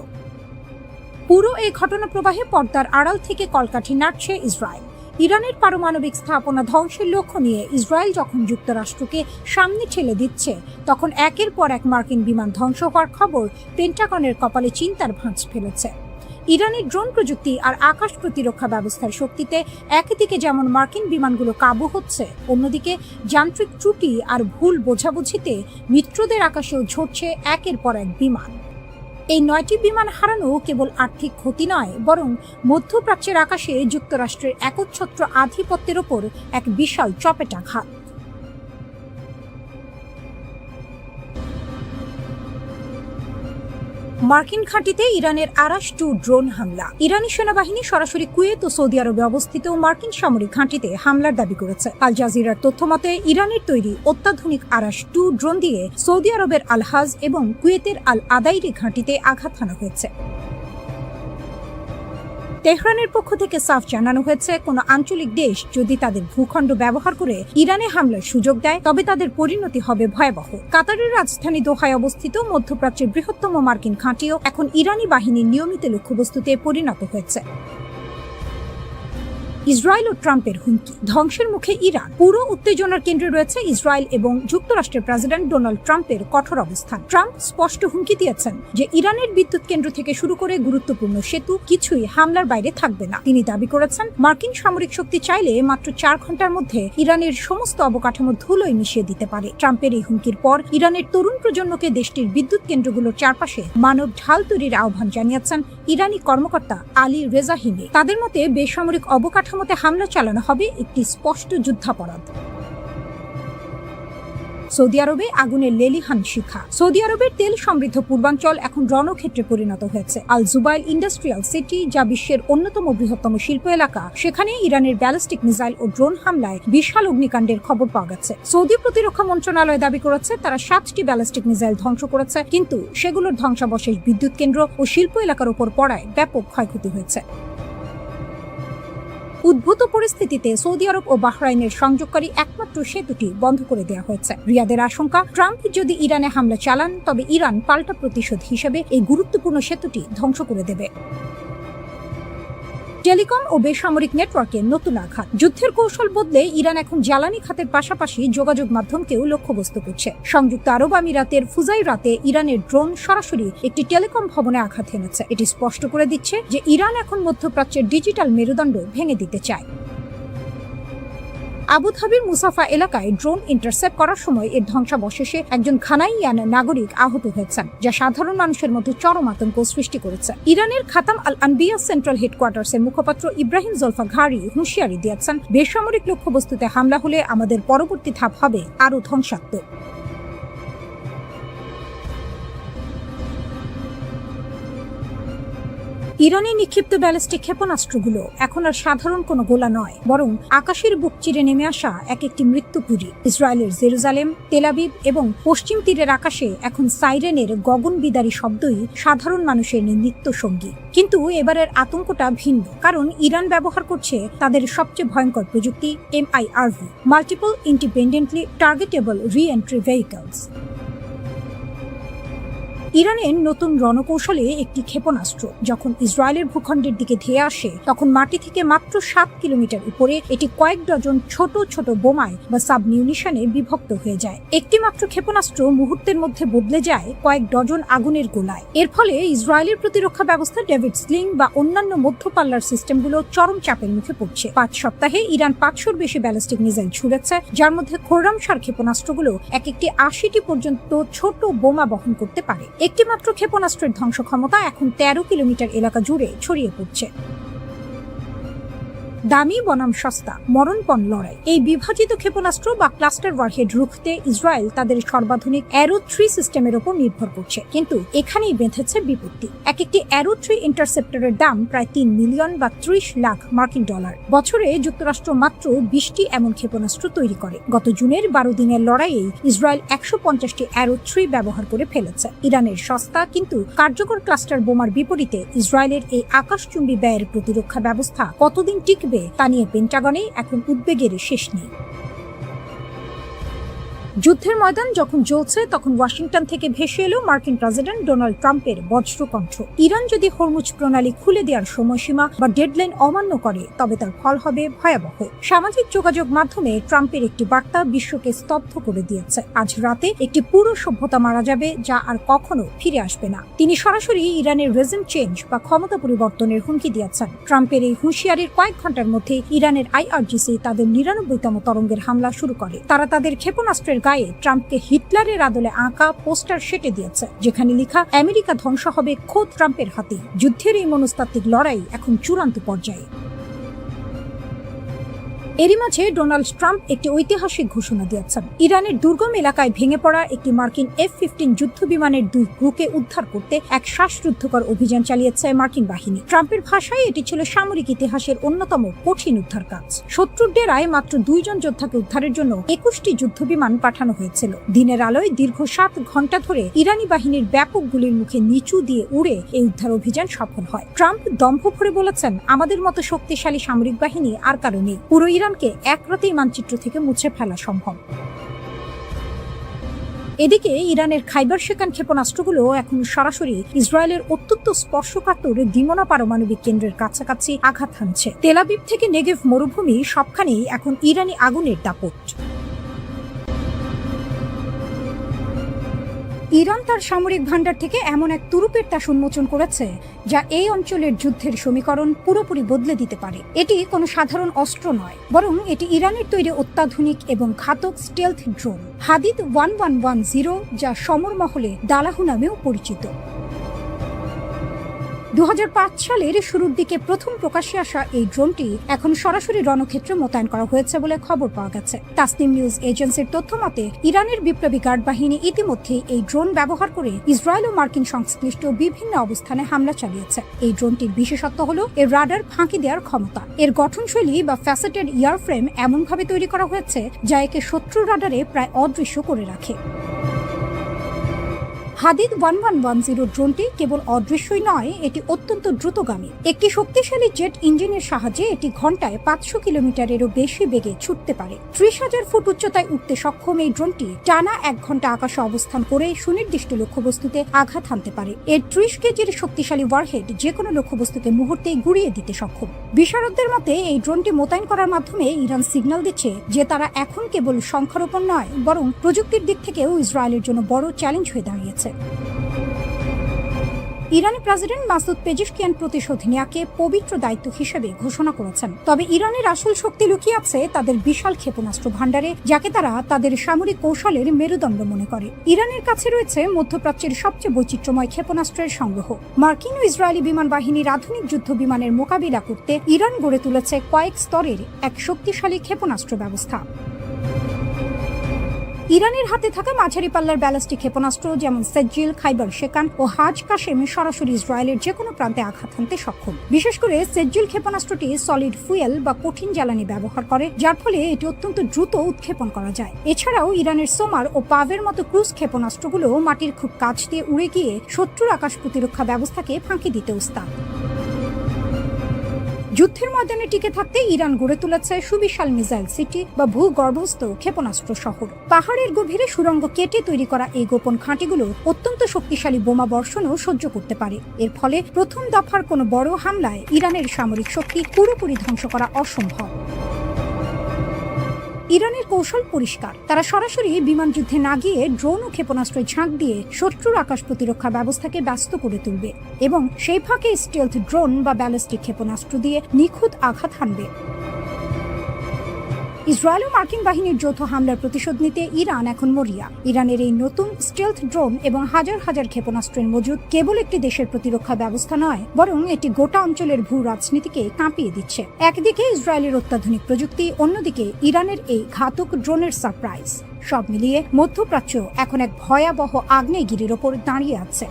পুরো এই ঘটনা প্রবাহে পর্দার আড়াল থেকে কলকাঠি নাড়ছে ইসরায়েল। ইরানের পারমাণবিক স্থাপনা ধ্বংসের লক্ষ্য নিয়ে ইসরায়েল যখন যুক্তরাষ্ট্রকে সামনে ঠেলে দিচ্ছে, তখন একের পর এক মার্কিন বিমান ধ্বংস হওয়ার খবর পেন্টাগনের কপালে চিন্তার ভাঁজ ফেলেছে। ইরানের ড্রোন প্রযুক্তি আর আকাশ প্রতিরক্ষা ব্যবস্থার শক্তিতে একদিকে যেমন মার্কিন বিমানগুলো কাবু হচ্ছে, অন্যদিকে যান্ত্রিক ত্রুটি আর ভুল বোঝাবুঝিতে মিত্রদের আকাশেও ঝরছে একের পর এক বিমান। এই 9টি বিমান হারানো কেবল আর্থিক ক্ষতি নয়, বরং মধ্যপ্রাচ্যের আকাশে যুক্তরাষ্ট্রের একচ্ছত্র আধিপত্যের ওপর এক বিশাল চপেটাঘাত। মার্কিন ঘাঁটিতে ইরানের আরাশ-2 ড্রোন হামলা। ইরানি সেনাবাহিনী সরাসরি কুয়েত ও সৌদি আরবে অবস্থিত মার্কিন সামরিক ঘাঁটিতে হামলার দাবি করেছে। আল জাজিরার তথ্য মতে ইরানের তৈরি অত্যাধুনিক আরাশ-2 ড্রোন দিয়ে সৌদি আরবের আল হাজ এবং কুয়েতের আল আদাইরি ঘাঁটিতে আঘাত হানা হয়েছে। তেহরানের পক্ষ থেকে সাফ জানানো হয়েছে, কোনো আঞ্চলিক দেশ যদি তাদের ভূখণ্ড ব্যবহার করে ইরানে হামলার সুযোগ দেয়, তবে তাদের পরিণতি হবে ভয়াবহ। কাতারের রাজধানী দোহায় অবস্থিত মধ্যপ্রাচ্যের বৃহত্তম মার্কিন ঘাঁটিও এখন ইরানি বাহিনীর নিয়মিত লক্ষ্যবস্তুতে পরিণত হয়েছে। ইসরায়েল ও ট্রাম্পের হুমকি, ধ্বংসের মুখে ইরান। পুরো উত্তেজনার কেন্দ্রে রয়েছে ইসরায়েল এবং যুক্তরাষ্ট্রের প্রেসিডেন্ট ডোনাল্ড ট্রাম্পের কঠোর অবস্থান। ট্রাম্প স্পষ্ট হুমকি দিয়েছেন যে ইরানের বিদ্যুৎ কেন্দ্র থেকে শুরু করে গুরুত্বপূর্ণ সেতু কিছুই হামলার বাইরে থাকবে না। তিনি দাবি করেছেন, মার্কিন সামরিক শক্তি চাইলে মাত্র 4 ঘন্টার মধ্যে ইরানের সমস্ত অবকাঠামো ধুলোয় মিশিয়ে দিতে পারে। ট্রাম্পের এই হুমকির পর ইরানের তরুণ প্রজন্মকে দেশটির বিদ্যুৎ কেন্দ্রগুলোর চারপাশে মানব ঢাল তৈরির আহ্বান জানিয়েছেন ইরানি কর্মকর্তা আলী রেজাহিমি। তাদের মতে বেসামরিক অবকাঠামোতে হামলা চালানো হবে একটি স্পষ্ট যুদ্ধাপরাধ। সৌদি আরবে আগুনের লেলিহান শিখা। সৌদি আরবের তেল সমৃদ্ধ পূর্বাঞ্চল এখন রণক্ষেত্রে পরিণত হয়েছে। আল জুবাইল ইন্ডাস্ট্রিয়াল সিটি, যা বিশ্বের অন্যতম বৃহত্তম শিল্প এলাকা, সেখানে ইরানের ব্যালিস্টিক মিসাইল ও ড্রোন হামলায় বিশাল অগ্নিকাণ্ডের খবর পাওয়া গেছে। সৌদি প্রতিরক্ষা মন্ত্রণালয় দাবি করেছে তারা 7টি ব্যালিস্টিক মিসাইল ধ্বংস করেছে, কিন্তু সেগুলোর ধ্বংসাবশেষ বিদ্যুৎ কেন্দ্র ও শিল্প এলাকার উপর পড়ায় ব্যাপক ক্ষয়ক্ষতি হয়েছে। উদ্ভূত পরিস্থিতিতে সৌদি আরব ও বাহরাইনের সংযোগকারী একমাত্র সেতুটি বন্ধ করে দেওয়া হয়েছে। রিয়াদের আশঙ্কা, ট্রাম্প যদি ইরানে হামলা চালান, তবে ইরান পাল্টা প্রতিশোধ হিসেবে এই গুরুত্বপূর্ণ সেতুটি ধ্বংস করে দেবে। টেলিকম ও বেসামরিক নেটওয়ার্কে নতুন আঘাত। যুদ্ধের কৌশল বদলে ইরান এখন জ্বালানি খাতের পাশাপাশি যোগাযোগ মাধ্যমকেও লক্ষ্যবস্তু করছে। সংযুক্ত আরব আমিরাতের ফুজাইরাতে ইরানের ড্রোন সরাসরি একটি টেলিকম ভবনে আঘাত হেনেছে। এটি স্পষ্ট করে দিচ্ছে যে ইরান এখন মধ্যপ্রাচ্যের ডিজিটাল মেরুদণ্ড ভেঙে দিতে চায়। আবুধাবির মুসাফা এলাকায় ড্রোন ইন্টারসেপ্ট করার সময় এর ধ্বংসাবশেষে একজন ঘানাইয়ান নাগরিক আহত হয়েছেন, যা সাধারণ মানুষের মধ্যে চরম আতঙ্ক সৃষ্টি করেছে। ইরানের খাতাম আল আনবিয়া সেন্ট্রাল হেডকোয়ার্টার্সের মুখপাত্র ইব্রাহিম জোলফাঘারি হুঁশিয়ারি দিয়েছেন, বেসামরিক লক্ষ্যবস্তুতে হামলা হলে আমাদের পরবর্তী ধাপ হবে আরও ধ্বংসাত্মক। ইরানে নিক্ষিপ্ত ব্যালিস্টিক ক্ষেপণাস্ত্রগুলো এখন আর সাধারণ কোনো গোলা নয়, বরং আকাশের বুক চিরে নেমে আসা এক একটি মৃত্যুপুরী। ইসরায়েলের জেরুজালেম, তেল আবিব এবং পশ্চিম তীরের আকাশে এখন সাইরেনের গগনবিদারী শব্দই সাধারণ মানুষের নিত্য সঙ্গী। কিন্তু এবারের আতঙ্কটা ভিন্ন, কারণ ইরান ব্যবহার করছে তাদের সবচেয়ে ভয়ঙ্কর প্রযুক্তি MIRV, multiple independently targetable re-entry vehicles. ইরানের নতুন রণকৌশলে একটি ক্ষেপণাস্ত্র যখন ইসরায়েলের ভূখণ্ডের দিকে ধেয়ে আসে, তখন মাটি থেকে মাত্র 7 কিলোমিটার উপরে এটি কয়েক ডজন ছোট ছোট বোমায় বা সাবমিউনিশনে বিভক্ত হয়ে যায়। একটি মাত্র ক্ষেপণাস্ত্র মুহূর্তের মধ্যে বদলে যায় কয়েক ডজন আগুনের গোলায়। এর ফলে ইসরায়েলের প্রতিরক্ষা ব্যবস্থা ডেভিড স্লিং বা অন্যান্য মধ্যপাল্লার সিস্টেমগুলো চরম চাপের মুখে পড়ছে। 5 সপ্তাহে ইরান 500-র বেশি ব্যালিস্টিক মিসাইল ছুড়েছে, যার মধ্যে খোররামশার ক্ষেপণাস্ত্রগুলো এক একটি 80টি পর্যন্ত ছোট বোমা বহন করতে পারে। একটি মাত্র ক্ষেপণাস্ত্রের ধ্বংস ক্ষমতা এখন 13 কিলোমিটার এলাকা জুড়ে ছড়িয়ে পড়ছে। দামি বনাম সস্তা, মরণপণ লড়াই। এই বিভাজিত ক্ষেপণাস্ত্র বা ক্লাস্টার ওয়ারহেড রুখতে ইসরায়েল তাদের সর্বাধুনিক অ্যারো 3 সিস্টেমের উপর নির্ভর করছে, কিন্তু এখানেই বেঁধেছে বিপত্তি। একটি অ্যারো 3 ইন্টারসেপ্টরের দাম প্রায় 3 মিলিয়ন বা 30 লাখ মার্কিন ডলার। বছরে যুক্তরাষ্ট্র মাত্র 20টি এমন ক্ষেপণাস্ত্র তৈরি করে। গত জুনের 12 দিনের লড়াইয়ে ইসরায়েল 150টি অ্যারো 3 ব্যবহার করে ফেলেছে। ইরানের সস্তা কিন্তু কার্যকর ক্লাস্টার বোমার বিপরীতে ইসরায়েলের এই আকাশচুম্বী ব্যয়ের প্রতিরক্ষা ব্যবস্থা কতদিন টিকবে তা নিয়ে পেন্টাগনে এখন উদ্বেগের শেষ নেই। যুদ্ধের ময়দান যখন জ্বলছে তখন ওয়াশিংটন থেকে ভেসে এলো মার্কিন প্রেসিডেন্ট ডোনাল্ড ট্রাম্পের বজ্রকণ্ঠ। ইরান যদি হরমুজ প্রণালী খুলে দেওয়ার সময়সীমা বা ডেডলাইন অমান্য করে তবে তার ফল হবে ভয়াবহ। সামাজিক যোগাযোগ মাধ্যমে ট্রাম্পের একটি বার্তা বিশ্বকে স্তব্ধ করে দিয়েছে। আজ রাতে একটি পুরো সভ্যতা মারা যাবে, যা আর কখনো ফিরে আসবে না। তিনি সরাসরি ইরানের রেজিম চেঞ্জ বা ক্ষমতা পরিবর্তনের হুমকি দিয়েছেন। ট্রাম্পের এই হুঁশিয়ারির কয়েক ঘন্টার মধ্যে ইরানের IRGC তাদের 99তম তরঙ্গের হামলা শুরু করে। তারা তাদের ক্ষেপণাস্ত্রের গায়ে ট্রাম্পকে হিটলারের আদলে আঁকা পোস্টার সেটে দিয়েছে, যেখানে লেখা আমেরিকা ধ্বংস হবে খোদ ট্রাম্পের হাতে। যুদ্ধের এই মনস্তাত্ত্বিক লড়াই এখন চূড়ান্ত পর্যায়ে। এরই মাঝে ডোনাল্ড ট্রাম্প একটি ঐতিহাসিক ঘোষণা দিয়েছেন। ইরানের দুর্গম এলাকায় ভেঙে পড়া একটি মার্কিন F-15 যুদ্ধ বিমানের 2 ক্রুকে উদ্ধার করতে এক শ্বাসরুদ্ধকর অভিযান চালিয়েছে মার্কিন বাহিনী। ট্রাম্পের ভাষায় এটি ছিল সামরিক ইতিহাসের অন্যতম কঠিন উদ্ধার কাজ। শত্রুর ডেরায় মাত্র 2 জন যোদ্ধাকে উদ্ধারের জন্য 21টি যুদ্ধ বিমান পাঠানো হয়েছিল। দিনের আলোয় দীর্ঘ 7 ঘন্টা ধরে ইরানি বাহিনীর ব্যাপক গুলির মুখে নিচু দিয়ে উড়ে এই উদ্ধার অভিযান সফল হয়। ট্রাম্প দম্ভ ভরে বলেছেন, আমাদের মতো শক্তিশালী সামরিক বাহিনী আর কারো নেই। পুরো ইরানকে এক রাতেই মানচিত্র থেকে মুছে ফেলা সম্ভব। এদিকে ইরানের খাইবার শেকান ক্ষেপণাস্ত্রগুলো এখন সরাসরি ইসরায়েলের অত্যন্ত স্পর্শকাতর দিমনা পারমাণবিক কেন্দ্রের কাছাকাছি আঘাত হানছে। তেল আবিব থেকে নেগেভ মরুভূমি সবখানেই এখন ইরানি আগুনের দাপট। ইরান তার সামরিক ভান্ডার থেকে এমন এক তুরুপের তাস উন্মোচন করেছে যা এই অঞ্চলের যুদ্ধের সমীকরণ পুরোপুরি বদলে দিতে পারে। এটি কোনো সাধারণ অস্ত্র নয়, বরং এটি ইরানের তৈরি অত্যাধুনিক এবং ঘাতক স্টেলথ ড্রোন হাদিদ 1110, যা সমর মহলে দালাহু নামেও পরিচিত। 2005 সালের শুরুর দিকে প্রথম প্রকাশ্যে আসা এই ড্রোনটি এখন সরাসরি রণক্ষেত্রে মোতায়েন করা হয়েছে বলে খবর পাওয়া গেছে। তাসনিম নিউজ এজেন্সির তথ্য মতে ইরানের বিপ্লবী গার্ড বাহিনী ইতিমধ্যে এই ড্রোন ব্যবহার করে ইসরায়েল ও মার্কিন সংশ্লিষ্ট বিভিন্ন অবস্থানে হামলা চালিয়েছে। এই ড্রোনটির বিশেষত্ব হলো এর রাডার ফাঁকি দেওয়ার ক্ষমতা। এর গঠনশৈলী বা ফ্যাসেটেড ইয়ারফ্রেম এমনভাবে তৈরি করা হয়েছে যা একে শত্রু রাডারে প্রায় অদৃশ্য করে রাখে। হাদিদ 1110 ড্রোনটি কেবল অদৃশ্যই নয়, এটি অত্যন্ত দ্রুতগামী। একটি শক্তিশালী জেট ইঞ্জিনের সাহায্যে এটি ঘন্টায় 500 কিলোমিটারেরও বেশি বেগে ছুটতে পারে। 30,000 ফুট উচ্চতায় উঠতে সক্ষম এই ড্রোনটি টানা 1 ঘন্টা আকাশে অবস্থান করে সুনির্দিষ্ট লক্ষ্যবস্তুতে আঘাত হানতে পারে। এর 30 কেজির শক্তিশালী ওয়ারহেড যে কোনো লক্ষ্যবস্তুকে মুহূর্তেই গুড়িয়ে দিতে সক্ষম। বিশারদদের মতে এই ড্রোনটি মোতায়েন করার মাধ্যমে ইরান সিগন্যাল দিচ্ছে যে তারা এখন কেবল সংখ্যার উপর নয়, বরং প্রযুক্তির দিক থেকেও ইসরায়েলের জন্য বড় চ্যালেঞ্জ হয়ে দাঁড়িয়েছে। ইরানি প্রেসিডেন্ট মাসুদ পেজিশকিয়ান প্রতিশোধ নেয়াকে পবিত্র দায়িত্ব হিসেবে ঘোষণা করেছেন। তবে ইরানের আসল শক্তি লুকিয়ে আছে তাদের বিশাল ক্ষেপণাস্ত্র ভান্ডারে, যাকে তারা তাদের সামরিক কৌশলের মেরুদণ্ড মনে করে। ইরানের কাছে রয়েছে মধ্যপ্রাচ্যের সবচেয়ে বৈচিত্র্যময় ক্ষেপণাস্ত্রের সংগ্রহ। মার্কিন ও ইসরায়েলি বিমান বাহিনীর আধুনিক যুদ্ধ বিমানের মোকাবিলা করতে ইরান গড়ে তুলেছে কয়েক স্তরের এক শক্তিশালী ক্ষেপণাস্ত্র ব্যবস্থা। ইরানের হাতে থাকা মাঝারি পাল্লার ব্যালিস্টিক ক্ষেপণাস্ত্র যেমন সেজ্জিল, খাইবার শেকান ও হাজ কাশেম সরাসরি ইসরায়েলের যে কোনো প্রান্তে আঘাত হানতে সক্ষম। বিশেষ করে সেজ্জিল ক্ষেপণাস্ত্রটি সলিড ফুয়েল বা কঠিন জ্বালানি ব্যবহার করে, যার ফলে এটি অত্যন্ত দ্রুত উৎক্ষেপণ করা যায়। এছাড়াও ইরানের সোমার ও পাভের মতো ক্রুজ ক্ষেপণাস্ত্রগুলো মাটির খুব কাছ দিয়ে উড়ে গিয়ে শত্রুর আকাশ প্রতিরক্ষা ব্যবস্থাকে ফাঁকি দিতে উস্তাদ। যুদ্ধের ময়দানে টিকে থাকতে ইরান গড়ে তুলেছে সুবিশাল মিসাইল সিটি বা ভূগর্ভস্থ ক্ষেপণাস্ত্র শহর। পাহাড়ের গভীরে সুড়ঙ্গ কেটে তৈরি করা এই গোপন ঘাঁটিগুলো অত্যন্ত শক্তিশালী বোমা বর্ষণও সহ্য করতে পারে। এর ফলে প্রথম দফার কোনো বড় হামলায় ইরানের সামরিক শক্তি পুরোপুরি ধ্বংস করা অসম্ভব। ইরানের কৌশল পরিষ্কার, তারা সরাসরি বিমান যুদ্ধে না গিয়ে ড্রোন ও ক্ষেপণাস্ত্রের ঝাঁক দিয়ে শত্রুর আকাশ প্রতিরক্ষা ব্যবস্থাকে ব্যস্ত করে তুলবে এবং সেই ফাঁকে স্টেলথ ড্রোন বা ব্যালিস্টিক ক্ষেপণাস্ত্র দিয়ে নিখুঁত আঘাত হানবে। ইসরায়েল ও মার্কিন বাহিনীর যৌথ হামলার প্রতিশোধ নিতে ইরান এখন মরিয়া। ইরানের এই নতুন স্টেলথ ড্রোন এবং হাজার হাজার ক্ষেপণাস্ত্রের মজুদ কেবল একটি দেশের প্রতিরক্ষা ব্যবস্থা নয়, বরং এটি গোটা অঞ্চলের ভূ রাজনীতিকে কাঁপিয়ে দিচ্ছে। একদিকে ইসরায়েলের অত্যাধুনিক প্রযুক্তি, অন্যদিকে ইরানের এই ঘাতক ড্রোনের সারপ্রাইজ। সব মিলিয়ে মধ্যপ্রাচ্য এখন এক ভয়াবহ আগ্নেয়গিরির ওপর দাঁড়িয়ে আছে।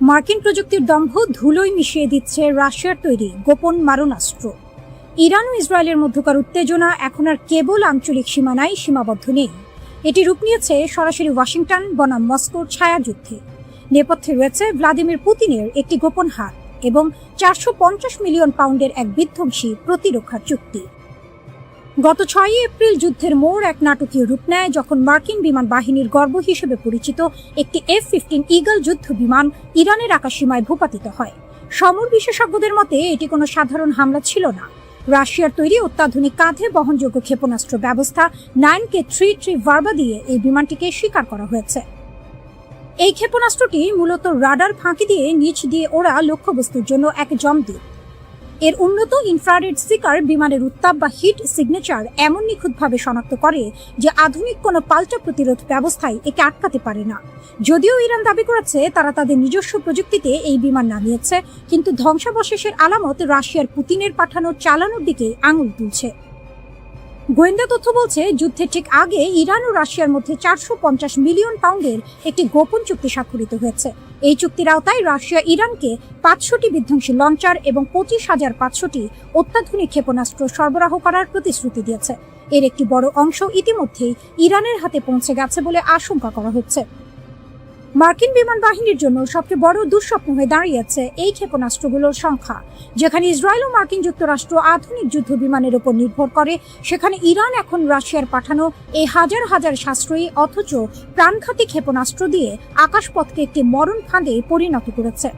মার্কিন প্রযুক্তির দম্ভ ধুলোয় মিশিয়ে দিচ্ছে রাশিয়ার তৈরি গোপন মারণাস্ত্র। ইরান ও ইসরায়েলের মধ্যকার উত্তেজনা এখন আর কেবল আঞ্চলিক সীমানায় সীমাবদ্ধ নেই, এটি রূপ নিয়েছে সরাসরি ওয়াশিংটন বনাম মস্কোর ছায়াযুদ্ধে। নেপথ্যে রয়েছে ভ্লাদিমির পুতিনের একটি গোপন হাত এবং 450 মিলিয়ন পাউন্ডের এক বিধ্বংসী প্রতিরক্ষার চুক্তি। গত 6 এপ্রিল যুদ্ধের মোড় এক নাটকীয় রূপ নেয় যখন মার্কিন বিমান বাহিনীর গর্ব হিসেবে পরিচিত একটি F-15 ঈগল যুদ্ধ বিমান ইরানের আকাশসীমায় ভূপাতিত হয়। সমর বিশেষজ্ঞদের মতে এটি কোনো সাধারণ হামলা ছিল না। রাশিয়ার তৈরি অত্যাধুনিক কাঁধে বহনযোগ্য ক্ষেপণাস্ত্র ব্যবস্থা 9K-33 ভার্বা দিয়ে এই বিমানটিকে শিকার করা হয়েছে। এই ক্ষেপণাস্ত্রটি মূলত রাডার ফাঁকি দিয়ে নিচ দিয়ে ওড়া লক্ষ্যবস্তুর জন্য এক জমদূত। এর উন্নত ইনফ্রারেড সিকার বিমানের উত্তাপ বা হিট সিগনেচার এমন নিখুঁতভাবে শনাক্ত করে যে আধুনিক কোনো পাল্টা প্রতিরোধ ব্যবস্থায় একে আটকাতে পারে না। যদিও ইরান দাবি করেছে তারা তাদের নিজস্ব প্রযুক্তিতে এই বিমান নামিয়েছে, কিন্তু ধ্বংসাবশেষের আলামত রাশিয়ার পুতিনের পাঠানো চালানোর দিকে আঙুল তুলছে। গোয়েন্দা তথ্য বলছে যুদ্ধের ঠিক আগে ইরান ও রাশিয়ার মধ্যে 450 মিলিয়ন পাউন্ডের একটি গোপন চুক্তি স্বাক্ষরিত হয়েছে। এই চুক্তির আওতায় রাশিয়া ইরানকে 500টি বিধ্বংসী লঞ্চার এবং 25,500টি অত্যাধুনিক ক্ষেপণাস্ত্র সরবরাহ করার প্রতিশ্রুতি দিয়েছে। এর একটি বড় অংশ ইতিমধ্যেই ইরানের হাতে পৌঁছে গেছে বলে আশঙ্কা করা হচ্ছে। মার্কিন বিমান বাহিনীর জন্য সবচেয়ে বড় দুঃস্বপ্ন হয়ে দাঁড়িয়েছে এই ক্ষেপণাস্ত্রগুলোর সংখ্যা। যেখানে ইসরায়েল ও মার্কিন যুক্তরাষ্ট্র আধুনিক যুদ্ধ বিমানের উপর নির্ভর করে, সেখানে ইরান এখন রাশিয়ার পাঠানো এই হাজার হাজার সাশ্রয়ী অথচ প্রাণঘাতী ক্ষেপণাস্ত্র দিয়ে আকাশপথকে একটি মরণ ফাঁদে পরিণত করেছে।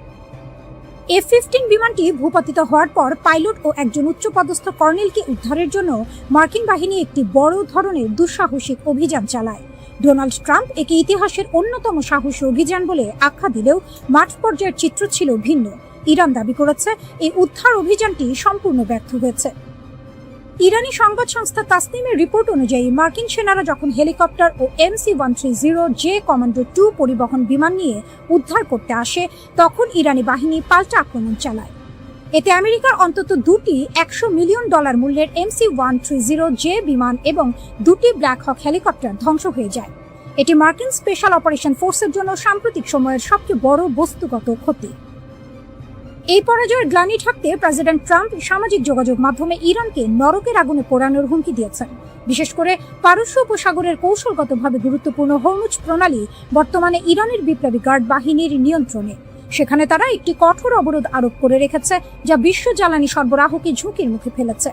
F-15 বিমানটি ভূপাতিত হওয়ার পর পাইলট ও একজন উচ্চপদস্থ কর্নেলকে উদ্ধারের জন্য মার্কিন বাহিনী একটি বড় ধরনের দুঃসাহসিক অভিযান চালায়। ডোনাল্ড ট্রাম্প একে ইতিহাসের অন্যতম সাহসী অভিযান বলে আখ্যা দিলেও মাঠ পর্যায়ের চিত্র ছিল ভিন্ন। ইরান দাবি করেছে এই উদ্ধার অভিযানটি সম্পূর্ণ ব্যর্থ হয়েছে। ইরানি সংবাদ সংস্থা তাসনিমের রিপোর্ট অনুযায়ী মার্কিন সেনারা যখন হেলিকপ্টার ও MC-130J কমান্ডো 2 পরিবহন বিমান নিয়ে উদ্ধার করতে আসে, তখন ইরানি বাহিনী পাল্টা আক্রমণ চালায়। এতে আমেরিকার অন্তত 2টি $100 মিলিয়ন মূল্যের MC-130J বিমান এবং 2টি ব্ল্যাক হক হেলিকপ্টার ধ্বংস হয়ে যায়। এটি মার্কিন স্পেশাল অপারেশন ফোর্সের জন্য সাম্প্রতিক সময়ের সবচেয়ে বড় বস্তুগত ক্ষতি। এই পরাজয়ের গ্লানি ঢাকতে প্রেসিডেন্ট ট্রাম্প সামাজিক যোগাযোগ মাধ্যমে ইরানকে নরকের আগুনে পোড়ানোর হুমকি দিয়েছেন। বিশেষ করে পারস্য উপসাগরের কৌশলগতভাবে গুরুত্বপূর্ণ হরমুজ প্রণালী বর্তমানে ইরানের বিপ্লবী গার্ড বাহিনীর নিয়ন্ত্রণে। সেখানে তারা একটি কঠোর অবরোধ আরোপ করে রেখেছে, যা বিশ্ব জ্বালানি সরবরাহকে ঝুঁকির মুখে ফেলেছে।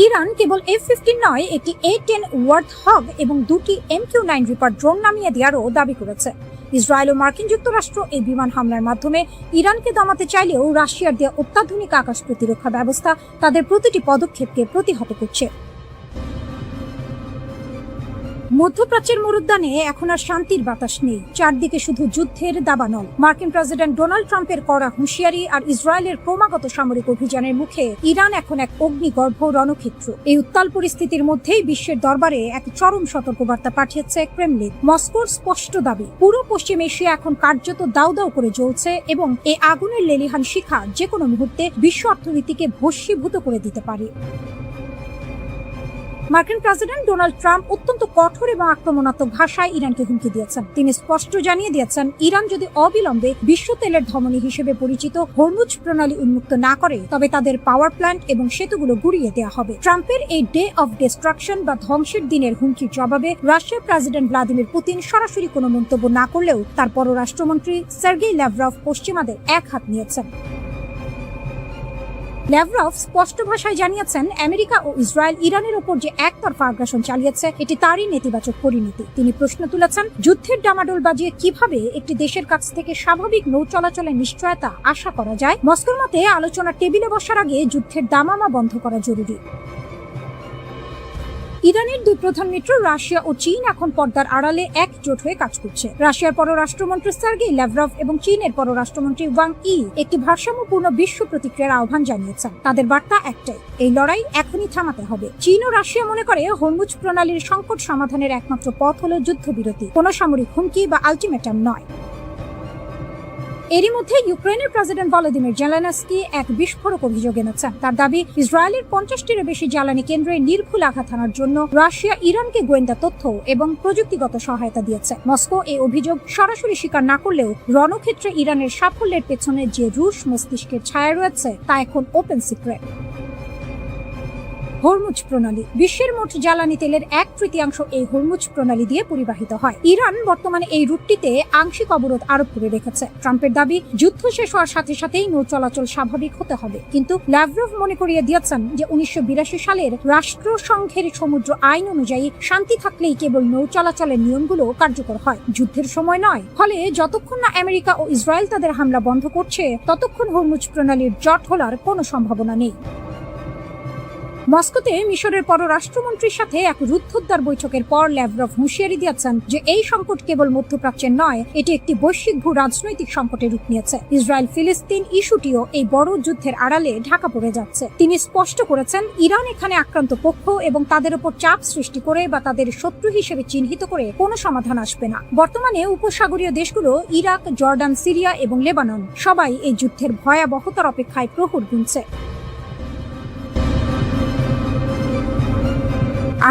ইরান কেবল F-15 নয়, একটি A-10 ওয়ার্থহগ এবং 2টি MQ-9 রিপার ড্রোন নামিয়ে দেওয়ারও দাবি করেছে। ইসরায়েল ও মার্কিন যুক্তরাষ্ট্র এই বিমান হামলার মাধ্যমে ইরানকে দমাতে চাইলেও রাশিয়ার দেওয়া অত্যাধুনিক আকাশ প্রতিরক্ষা ব্যবস্থা তাদের প্রতিটি পদক্ষেপকে প্রতিহত করছে। মধ্যপ্রাচ্যের মরুদ্যানে এখন আর শান্তির বাতাস নেই, চারদিকে শুধু যুদ্ধের দাবানল। মার্কিন প্রেসিডেন্ট ডোনাল্ড ট্রাম্পের কড়া হুঁশিয়ারি আর ইসরায়েলের ক্রমাগত সামরিক অভিযানের মুখে ইরান এখন এক অগ্নিগর্ভ রণক্ষেত্র। এই উত্তাল পরিস্থিতির মধ্যেই বিশ্বের দরবারে এক চরম সতর্কবার্তা পাঠিয়েছে ক্রেমলিন। মস্কোর স্পষ্ট দাবি, পুরো পশ্চিম এশিয়া এখন কার্যত দাউ দাউ করে জ্বলছে এবং এই আগুনের লেলিহান শিখা যে কোনো মুহূর্তে বিশ্ব অর্থনীতিকে ভস্মীভূত করে দিতে পারে। মার্কিন প্রেসিডেন্ট ডোনাল্ড ট্রাম্প অত্যন্ত কঠোর এবং আক্রমণাত্মক ভাষায় ইরানকে হুমকি দিয়েছেন। তিনি স্পষ্ট জানিয়ে দিয়েছেন, ইরান যদি অবিলম্বে বিশ্ব তেলের ধমনী হিসেবে পরিচিত হরমুজ প্রণালী উন্মুক্ত না করে, তবে তাদের পাওয়ার প্ল্যান্ট এবং সেতুগুলো গুড়িয়ে দেওয়া হবে। ট্রাম্পের এই ডে অফ ডিস্ট্রাকশন বা ধ্বংসের দিনের হুমকির জবাবে রাশিয়ার প্রেসিডেন্ট ভ্লাদিমির পুতিন সরাসরি কোনো মন্তব্য না করলেও তার পররাষ্ট্রমন্ত্রী সার্গেই ল্যাভরভ পশ্চিমাদের এক হাত নিয়েছেন। ল্যাভরভ স্পষ্ট ভাষায় জানিয়েছেন, আমেরিকা ও ইসরায়েল ইরানের ওপর যে একতরফা আগ্রাসন চালিয়েছে, এটি তারই নেতিবাচক পরিণতি। তিনি প্রশ্ন তুলেছেন, যুদ্ধের ডামাডোল বাজিয়ে কিভাবে একটি দেশের কাছ থেকে স্বাভাবিক নৌ চলাচলের নিশ্চয়তা আশা করা যায়। মস্কোর মতে আলোচনার টেবিলে বসার আগে যুদ্ধের দামামা বন্ধ করা জরুরি। ইরানের দুই প্রধান মিত্র রাশিয়া ও চীন এখন পর্দার আড়ালে একজোট হয়ে কাজ করছে। রাশিয়ার পররাষ্ট্রমন্ত্রী সার্গেই ল্যাভরভ এবং চীনের পররাষ্ট্রমন্ত্রী ওয়াং ই একটি ভারসাম্যপূর্ণ বিশ্ব প্রতিক্রিয়ার আহ্বান জানিয়েছেন। তাদের বার্তা একটাই, এই লড়াই এখনই থামাতে হবে। চীন ও রাশিয়া মনে করে হরমুজ প্রণালীর সংকট সমাধানের একমাত্র পথ হল যুদ্ধবিরতি, কোনো সামরিক হুমকি বা আলটিমেটাম নয়। এরই মধ্যে ইউক্রেনের প্রেসিডেন্ট ভলোদিমির জেলেনস্কি এক বিস্ফোরক অভিযোগ এনেছেন। তার দাবি, ইসরায়েলের 50টিরও বেশি জ্বালানি কেন্দ্রে নির্ভুল আঘাত হানার জন্য রাশিয়া ইরানকে গোয়েন্দা তথ্য এবং প্রযুক্তিগত সহায়তা দিয়েছে। মস্কো এই অভিযোগ সরাসরি স্বীকার না করলেও রণক্ষেত্রে ইরানের সাফল্যের পেছনে যে রুশ মস্তিষ্কের ছায়া রয়েছে তা এখন ওপেন সিক্রেট। হরমুজ প্রণালী বিশ্বের মোট জ্বালানি তেলের 1/3 এই হরমুজ প্রণালী দিয়ে পরিবাহিত হয়। ইরান বর্তমানে এই রুটটিতে আংশিক অবরোধ আরোপ করে রেখেছে। ট্রাম্পের দাবি, যুদ্ধ শেষ হওয়ার সাথে সাথেই নৌ চলাচল স্বাভাবিক হতে হবে। কিন্তু ল্যাভরভ মনে করিয়ে দিয়েছেন যে 1982 সালের রাষ্ট্রসংঘের সমুদ্র আইন অনুযায়ী শান্তি থাকলেই কেবল নৌ চলাচলের নিয়মগুলো কার্যকর হয়, যুদ্ধের সময় নয়। ফলে যতক্ষণ না আমেরিকা ও ইসরায়েল তাদের হামলা বন্ধ করছে, ততক্ষণ হরমুজ প্রণালীর জট খোলার কোনো সম্ভাবনা নেই। মস্কোতে মিশরের পররাষ্ট্রমন্ত্রীর সাথে এক রুদ্ধদ্বার বৈঠকের পর ল্যাভরভ হুঁশিয়ারি দিয়েছেন যে এই সংকট কেবল মধ্যপ্রাচ্যের নয়, এটি একটি বৈশ্বিক ভূ রাজনৈতিক সংকটে রূপ নিয়েছে। ইসরায়েল ফিলিস্তিন ইস্যুটিও এই বড় যুদ্ধের আড়ালে ঢাকা পড়ে যাচ্ছে। তিনি স্পষ্ট করেছেন, ইরান এখানে আক্রান্ত পক্ষ এবং তাদের উপর চাপ সৃষ্টি করে বা তাদের শত্রু হিসেবে চিহ্নিত করে কোনো সমাধান আসবে না। বর্তমানে উপসাগরীয় দেশগুলো ইরাক, জর্ডান, সিরিয়া এবং লেবানন সবাই এই যুদ্ধের ভয়াবহতার অপেক্ষায় প্রহর গুনছে।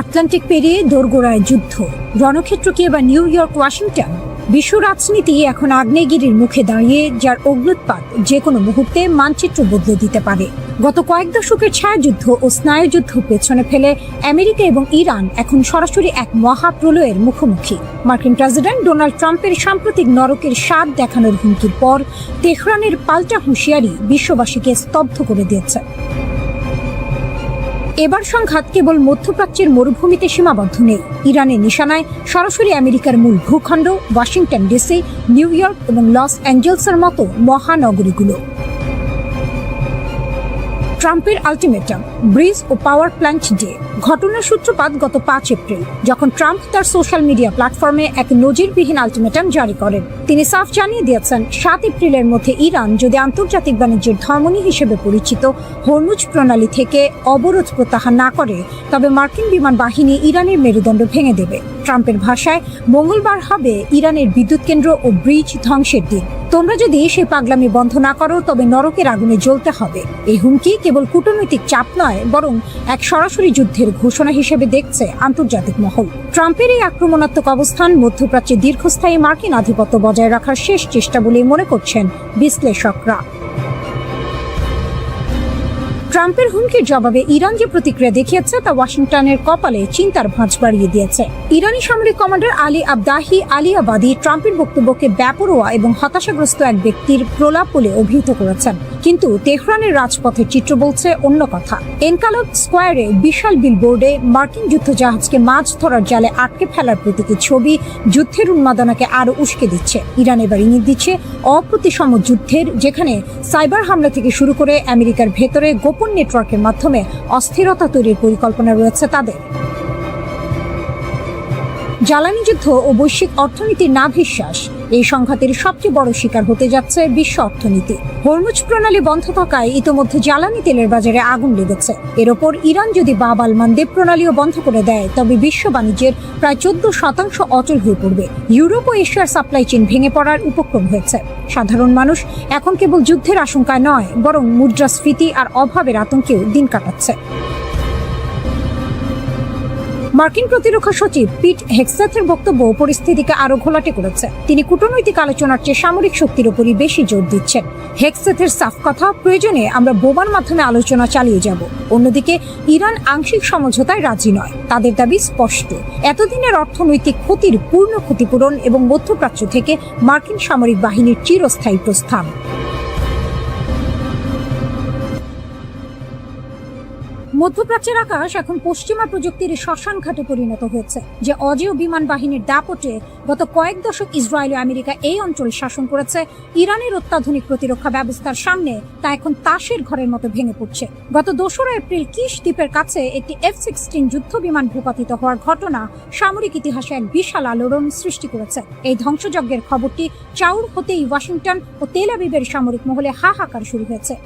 আটলান্টিক পেরিয়ে দোরগোড়ায় যুদ্ধ, রণক্ষেত্র কি এবার নিউ ইয়র্ক, ওয়াশিংটন? বিশ্ব রাজনীতি এখন আগ্নেয়গিরির মুখে দাঁড়িয়ে, যার অগ্ন্যুৎপাত যে কোনো মুহূর্তে মানচিত্র বদলে দিতে পারে। গত কয়েক দশকের ছায়াযুদ্ধ ও স্নায়ুযুদ্ধ পেছনে ফেলে আমেরিকা এবং ইরান এখন সরাসরি এক মহাপ্রলয়ের মুখোমুখি। মার্কিন প্রেসিডেন্ট ডোনাল্ড ট্রাম্পের সাম্প্রতিক নরকের স্বাদ দেখানোর হুমকির পর তেহরানের পাল্টা হুঁশিয়ারি বিশ্ববাসীকে স্তব্ধ করে দিয়েছে। এবার সংঘাত কেবল মধ্যপ্রাচ্যের মরুভূমিতে সীমাবদ্ধ নেই। ইরানের নিশানায় সরাসরি আমেরিকার মূল ভূখণ্ড, ওয়াশিংটন ডিসি, নিউ ইয়র্ক এবং লস অ্যাঞ্জেলসের মতো মহানগরীগুলো। ট্রাম্পের আলটিমেটাম, ব্রিজ ও পাওয়ার প্ল্যান্ট ডে। ঘটনার সূত্রপাত গত 5 এপ্রিল, যখন ট্রাম্প তার সোশ্যাল মিডিয়া প্ল্যাটফর্মে এক নজিরবিহীন আলটিমেটাম জারি করেন। তিনি সাফ জানিয়ে দিয়েছেন, 7 এপ্রিলের মধ্যে ইরান যদি আন্তর্জাতিক বাণিজ্যের ধমনী হিসেবে পরিচিত হরমুজ প্রণালী থেকে অবরোধ প্রত্যাহার না করে, তবে মার্কিন বিমান বাহিনী ইরানের মেরুদণ্ড ভেঙে দেবে। ট্রাম্পের ভাষায়, মঙ্গলবার হবে ইরানের বিদ্যুৎ কেন্দ্র ও ব্রিজ ধ্বংসের দিন। তোমরা যদি সে পাগলামি বন্ধ না করো, তবে নরকের আগুনে জ্বলতে হবে। এই হুমকি কেবল কূটনৈতিক চাপ নয়, বরং এক সরাসরি যুদ্ধের ঘোষণা হিসেবে দেখছে আন্তর্জাতিক মহল। ট্রাম্পের এই আক্রমণাত্মক অবস্থান মধ্যপ্রাচ্যে দীর্ঘস্থায়ী মার্কিন আধিপত্য বজায় রাখার শেষ চেষ্টা বলেই মনে করছেন বিশ্লেষকরা। ট্রাম্পের হুমকির জবাবে ইরান যে প্রতিক্রিয়া দেখিয়েছে তা ওয়াশিংটনের কপালে চিন্তার ভাঁজ বাড়িয়ে দিয়েছে। ইরানি সামরিক কমান্ডার আলী আবদাহি আলিয়াবাদী ট্রাম্পের বক্তব্যকে বেপরোয়া এবং হতাশাগ্রস্ত এক ব্যক্তির প্রলাপ বলে অভিহিত করেছেন। কিন্তু তেহরানের রাজপথের চিত্র বলছে অন্য কথা। এনকালব স্কোয়ারে বিশাল বিলবোর্ডে মার্কিন যুদ্ধজাহাজকে মাছ ধরার জালে আটকে ফেলার প্রতীকী ছবি যুদ্ধের উন্মাদনাকে আরো উস্কে দিচ্ছে। ইরান এবার ইঙ্গিত দিচ্ছে অপ্রতিসম যুদ্ধের, যেখানে সাইবার হামলা থেকে শুরু করে আমেরিকার ভেতরে গোপন নেটওয়ার্কের মাধ্যমে অস্থিরতা তৈরির পরিকল্পনা রয়েছে তাদের। জ্বালানি যুদ্ধ ও বৈশ্বিক অর্থনীতির নাভিশ্বাস, এই সংঘাতের সবচেয়ে বড় শিকার হতে যাচ্ছে বিশ্ব অর্থনীতি। হরমুজ প্রণালী বন্ধ থাকায় ইতোমধ্যে জ্বালানি তেলের বাজারে আগুন লেগেছে। এর ওপর ইরান যদি বাব আল মানদেব প্রণালীও বন্ধ করে দেয়, তবে বিশ্ব বাণিজ্যের প্রায় 14% অচল হয়ে পড়বে। ইউরোপ ও এশিয়ার সাপ্লাই চেইন ভেঙে পড়ার উপক্রম হয়েছে। সাধারণ মানুষ এখন কেবল যুদ্ধের আশঙ্কায় নয়, বরং মুদ্রাস্ফীতি আর অভাবের আতঙ্কেও দিন কাটাচ্ছে। মার্কিন প্রতিরক্ষা সচিব পিট হেগসেথের বক্তব্য পরিস্থিতিকে আরো ঘোলাটে করেছে। তিনি কূটনৈতিক আলোচনার চেয়ে সামরিক শক্তির উপরই বেশি জোর দিচ্ছেন। হেগসেথের সাফ কথা, প্রয়োজনে আমরা বোমার মাধ্যমে আলোচনা চালিয়ে যাব। অন্যদিকে ইরান আংশিক সমঝোতায় রাজি নয়। তাদের দাবি স্পষ্ট, এতদিনের অর্থনৈতিক ক্ষতির পূর্ণ ক্ষতিপূরণ এবং মধ্যপ্রাচ্য থেকে মার্কিন সামরিক বাহিনীর চিরস্থায়ী প্রস্থান। মধ্যপ্রাচ্যের আকাশ এখন পশ্চিমা প্রযুক্তির শ্মশান ঘাটে পরিণত হয়েছে। যে অজেয় বিমান বাহিনীর দাপটে গত কয়েক দশক ইসরায়েল ও আমেরিকা এই অঞ্চল শাসন করেছে, ইরানের অত্যাধুনিক প্রতিরক্ষা ব্যবস্থার সামনে তা এখন তাসের ঘরের মতো ভেঙে পড়ছে। গত 2 এপ্রিল কিশ দ্বীপের কাছে একটি F-16 যুদ্ধ বিমান ভূপাতিত হওয়ার ঘটনা সামরিক ইতিহাসে এক বিশাল আলোড়ন সৃষ্টি করেছে। এই ধ্বংসযজ্ঞের খবরটি চাউর হতেই ওয়াশিংটন ও তেল আবিবের সামরিক মহলে হাহাকার শুরু হয়েছে।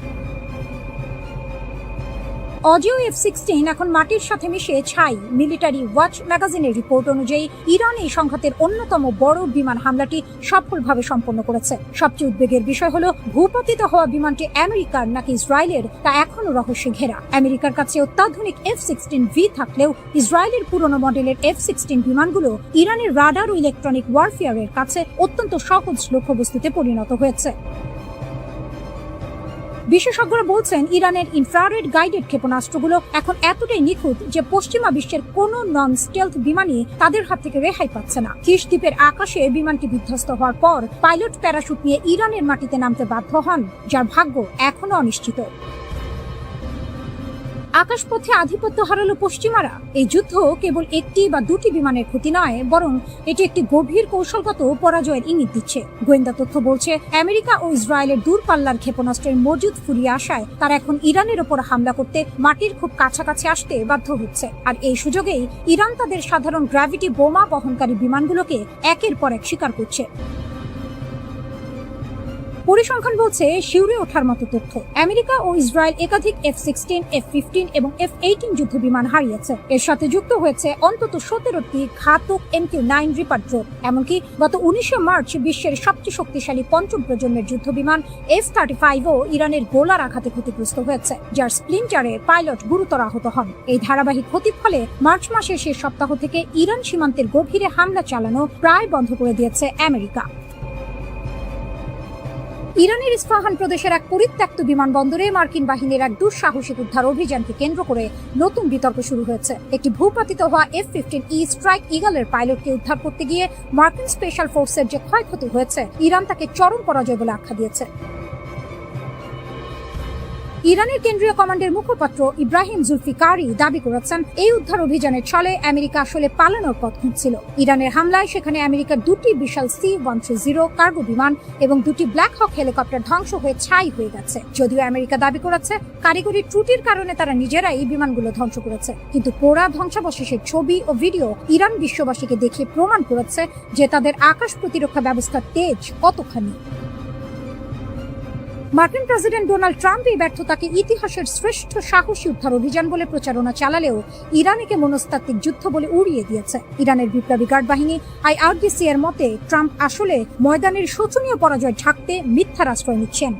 অজেয় F-16 এখন মাটির সাথে মিশে ছাই। মিলিটারি ওয়াচ ম্যাগাজিনের রিপোর্ট অনুযায়ী ইরান এই সংঘাতের অন্যতম বড় বিমান হামলাটি সফলভাবে সম্পন্ন করেছে। সবচেয়ে উদ্বেগের বিষয় হলো ভূপাতিত হওয়া বিমানটি আমেরিকার নাকি ইসরায়েলের তা এখনো রহস্যে ঘেরা। আমেরিকার কাছে অত্যাধুনিক F-16V থাকলেও ইসরায়েলের পুরনো মডেলের F-16 বিমানগুলো ইরানের রাডার ও ইলেকট্রনিক ওয়ারফেয়ারের কাছে অত্যন্ত সহজ লক্ষ্যবস্তুতে পরিণত হয়েছে। বিশেষজ্ঞরা বলছেন, ইরানের ইনফ্রারেড গাইডেড ক্ষেপণাস্ত্রগুলো এখন এতটাই নিখুঁত যে পশ্চিমা বিশ্বের কোনো নন স্টেলথ বিমানই তাদের হাত থেকে রেহাই পাচ্ছে না। কিশ দ্বীপের আকাশে বিমানটি বিধ্বস্ত হওয়ার পর পাইলট প্যারাশুট নিয়ে ইরানের মাটিতে নামতে বাধ্য হন, যার ভাগ্য এখনো অনিশ্চিত। আকাশপথে আধিপত্য হারালো পশ্চিমারা। এই যুদ্ধ কেবল একটি বা দুটি বিমানের ক্ষতি নয়, বরং এটি একটি গভীর কৌশলগত পরাজয়ের ইঙ্গিত দিচ্ছে। গোয়েন্দা তথ্য বলছে, আমেরিকা ও ইসরায়েলের দূরপাল্লার ক্ষেপণাস্ত্রের মজুদ ফুরিয়ে আসায় তারা এখন ইরানের ওপর হামলা করতে মাটির খুব কাছাকাছি আসতে বাধ্য হচ্ছে। আর এই সুযোগেই ইরান তাদের সাধারণ গ্র্যাভিটি বোমা বহনকারী বিমানগুলোকে একের পর এক শিকার করছে। পরিসংখ্যান বলছে, শিউরে ওঠার মতো তথ্য, আমেরিকা ও ইসরায়েল একাধিক F-16, F-15 এবং F-18 যুদ্ধ বিমান হারিয়েছে। এর সাথে যুক্ত হয়েছে অন্তত 17টি ঘাতক MQ-9 রিপার ড্রোন। এমনকি গত 19 মার্চ বিশ্বের সবচেয়ে শক্তিশালী পঞ্চম প্রজন্মের যুদ্ধ বিমান F-35ও ইরানের গোলার আঘাতে ক্ষতিগ্রস্ত হয়েছে, যার স্প্লিন্টারে পাইলট গুরুতর আহত হন। এই ধারাবাহিক ক্ষতির ফলে মার্চ মাসের শেষ সপ্তাহ থেকে ইরান সীমান্তের গভীরে হামলা চালানো প্রায় বন্ধ করে দিয়েছে আমেরিকা। ইরানের ইস্পাহান প্রদেশের এক পরিত্যক্ত বিমানবন্দরে মার্কিন বাহিনীর এক দুঃসাহসিক উদ্ধার অভিযানকে কেন্দ্র করে নতুন বিতর্ক শুরু হয়েছে। একটি ভূপাতিত হওয়া F-15E স্ট্রাইক ইগলের পাইলটকে উদ্ধার করতে গিয়ে মার্কিন স্পেশাল ফোর্সের যে ক্ষয়ক্ষতি হয়েছে, ইরান তাকে চরম পরাজয় বলে আখ্যা দিয়েছে। ইরানের কেন্দ্রীয় কমান্ডের মুখপাত্র ইব্রাহিম জুলফিকারি দাবি করেছেন, এই উদ্ধার অভিযানের ছলে আমেরিকা আসলে পালানোর পথ খুঁজছিল। ইরানের হামলায় সেখানে আমেরিকার 2টি বিশাল C-130 কার্গো বিমান এবং 2টি ব্ল্যাক হক হেলিকপ্টার ধ্বংস হয়ে ছাই হয়ে গেছে। যদিও আমেরিকা দাবি করেছে কারিগরি ত্রুটির কারণে তারা নিজেরাই বিমানগুলো ধ্বংস করেছে, কিন্তু পোড়া ধ্বংসাবশেষের ছবি ও ভিডিও ইরান বিশ্ববাসীকে দেখিয়ে প্রমাণ করেছে যে তাদের আকাশ প্রতিরক্ষা ব্যবস্থার তেজ কতখানি। মার্কিন প্রেসিডেন্ট ডোনাল্ড ট্রাম্প এই ব্যর্থতাকে ইতিহাসের শ্রেষ্ঠ সাহসী উদ্ধার অভিযান বলে প্রচারণা চালালেও ইরান একে মনস্তাত্ত্বিক যুদ্ধ বলে উড়িয়ে দিয়েছে। ইরানের বিপ্লবী গার্ড বাহিনী IRGC এর মতে, ট্রাম্প আসলে ময়দানের শোচনীয় পরাজয় ঢাকতে মিথ্যার আশ্রয় নিচ্ছেন।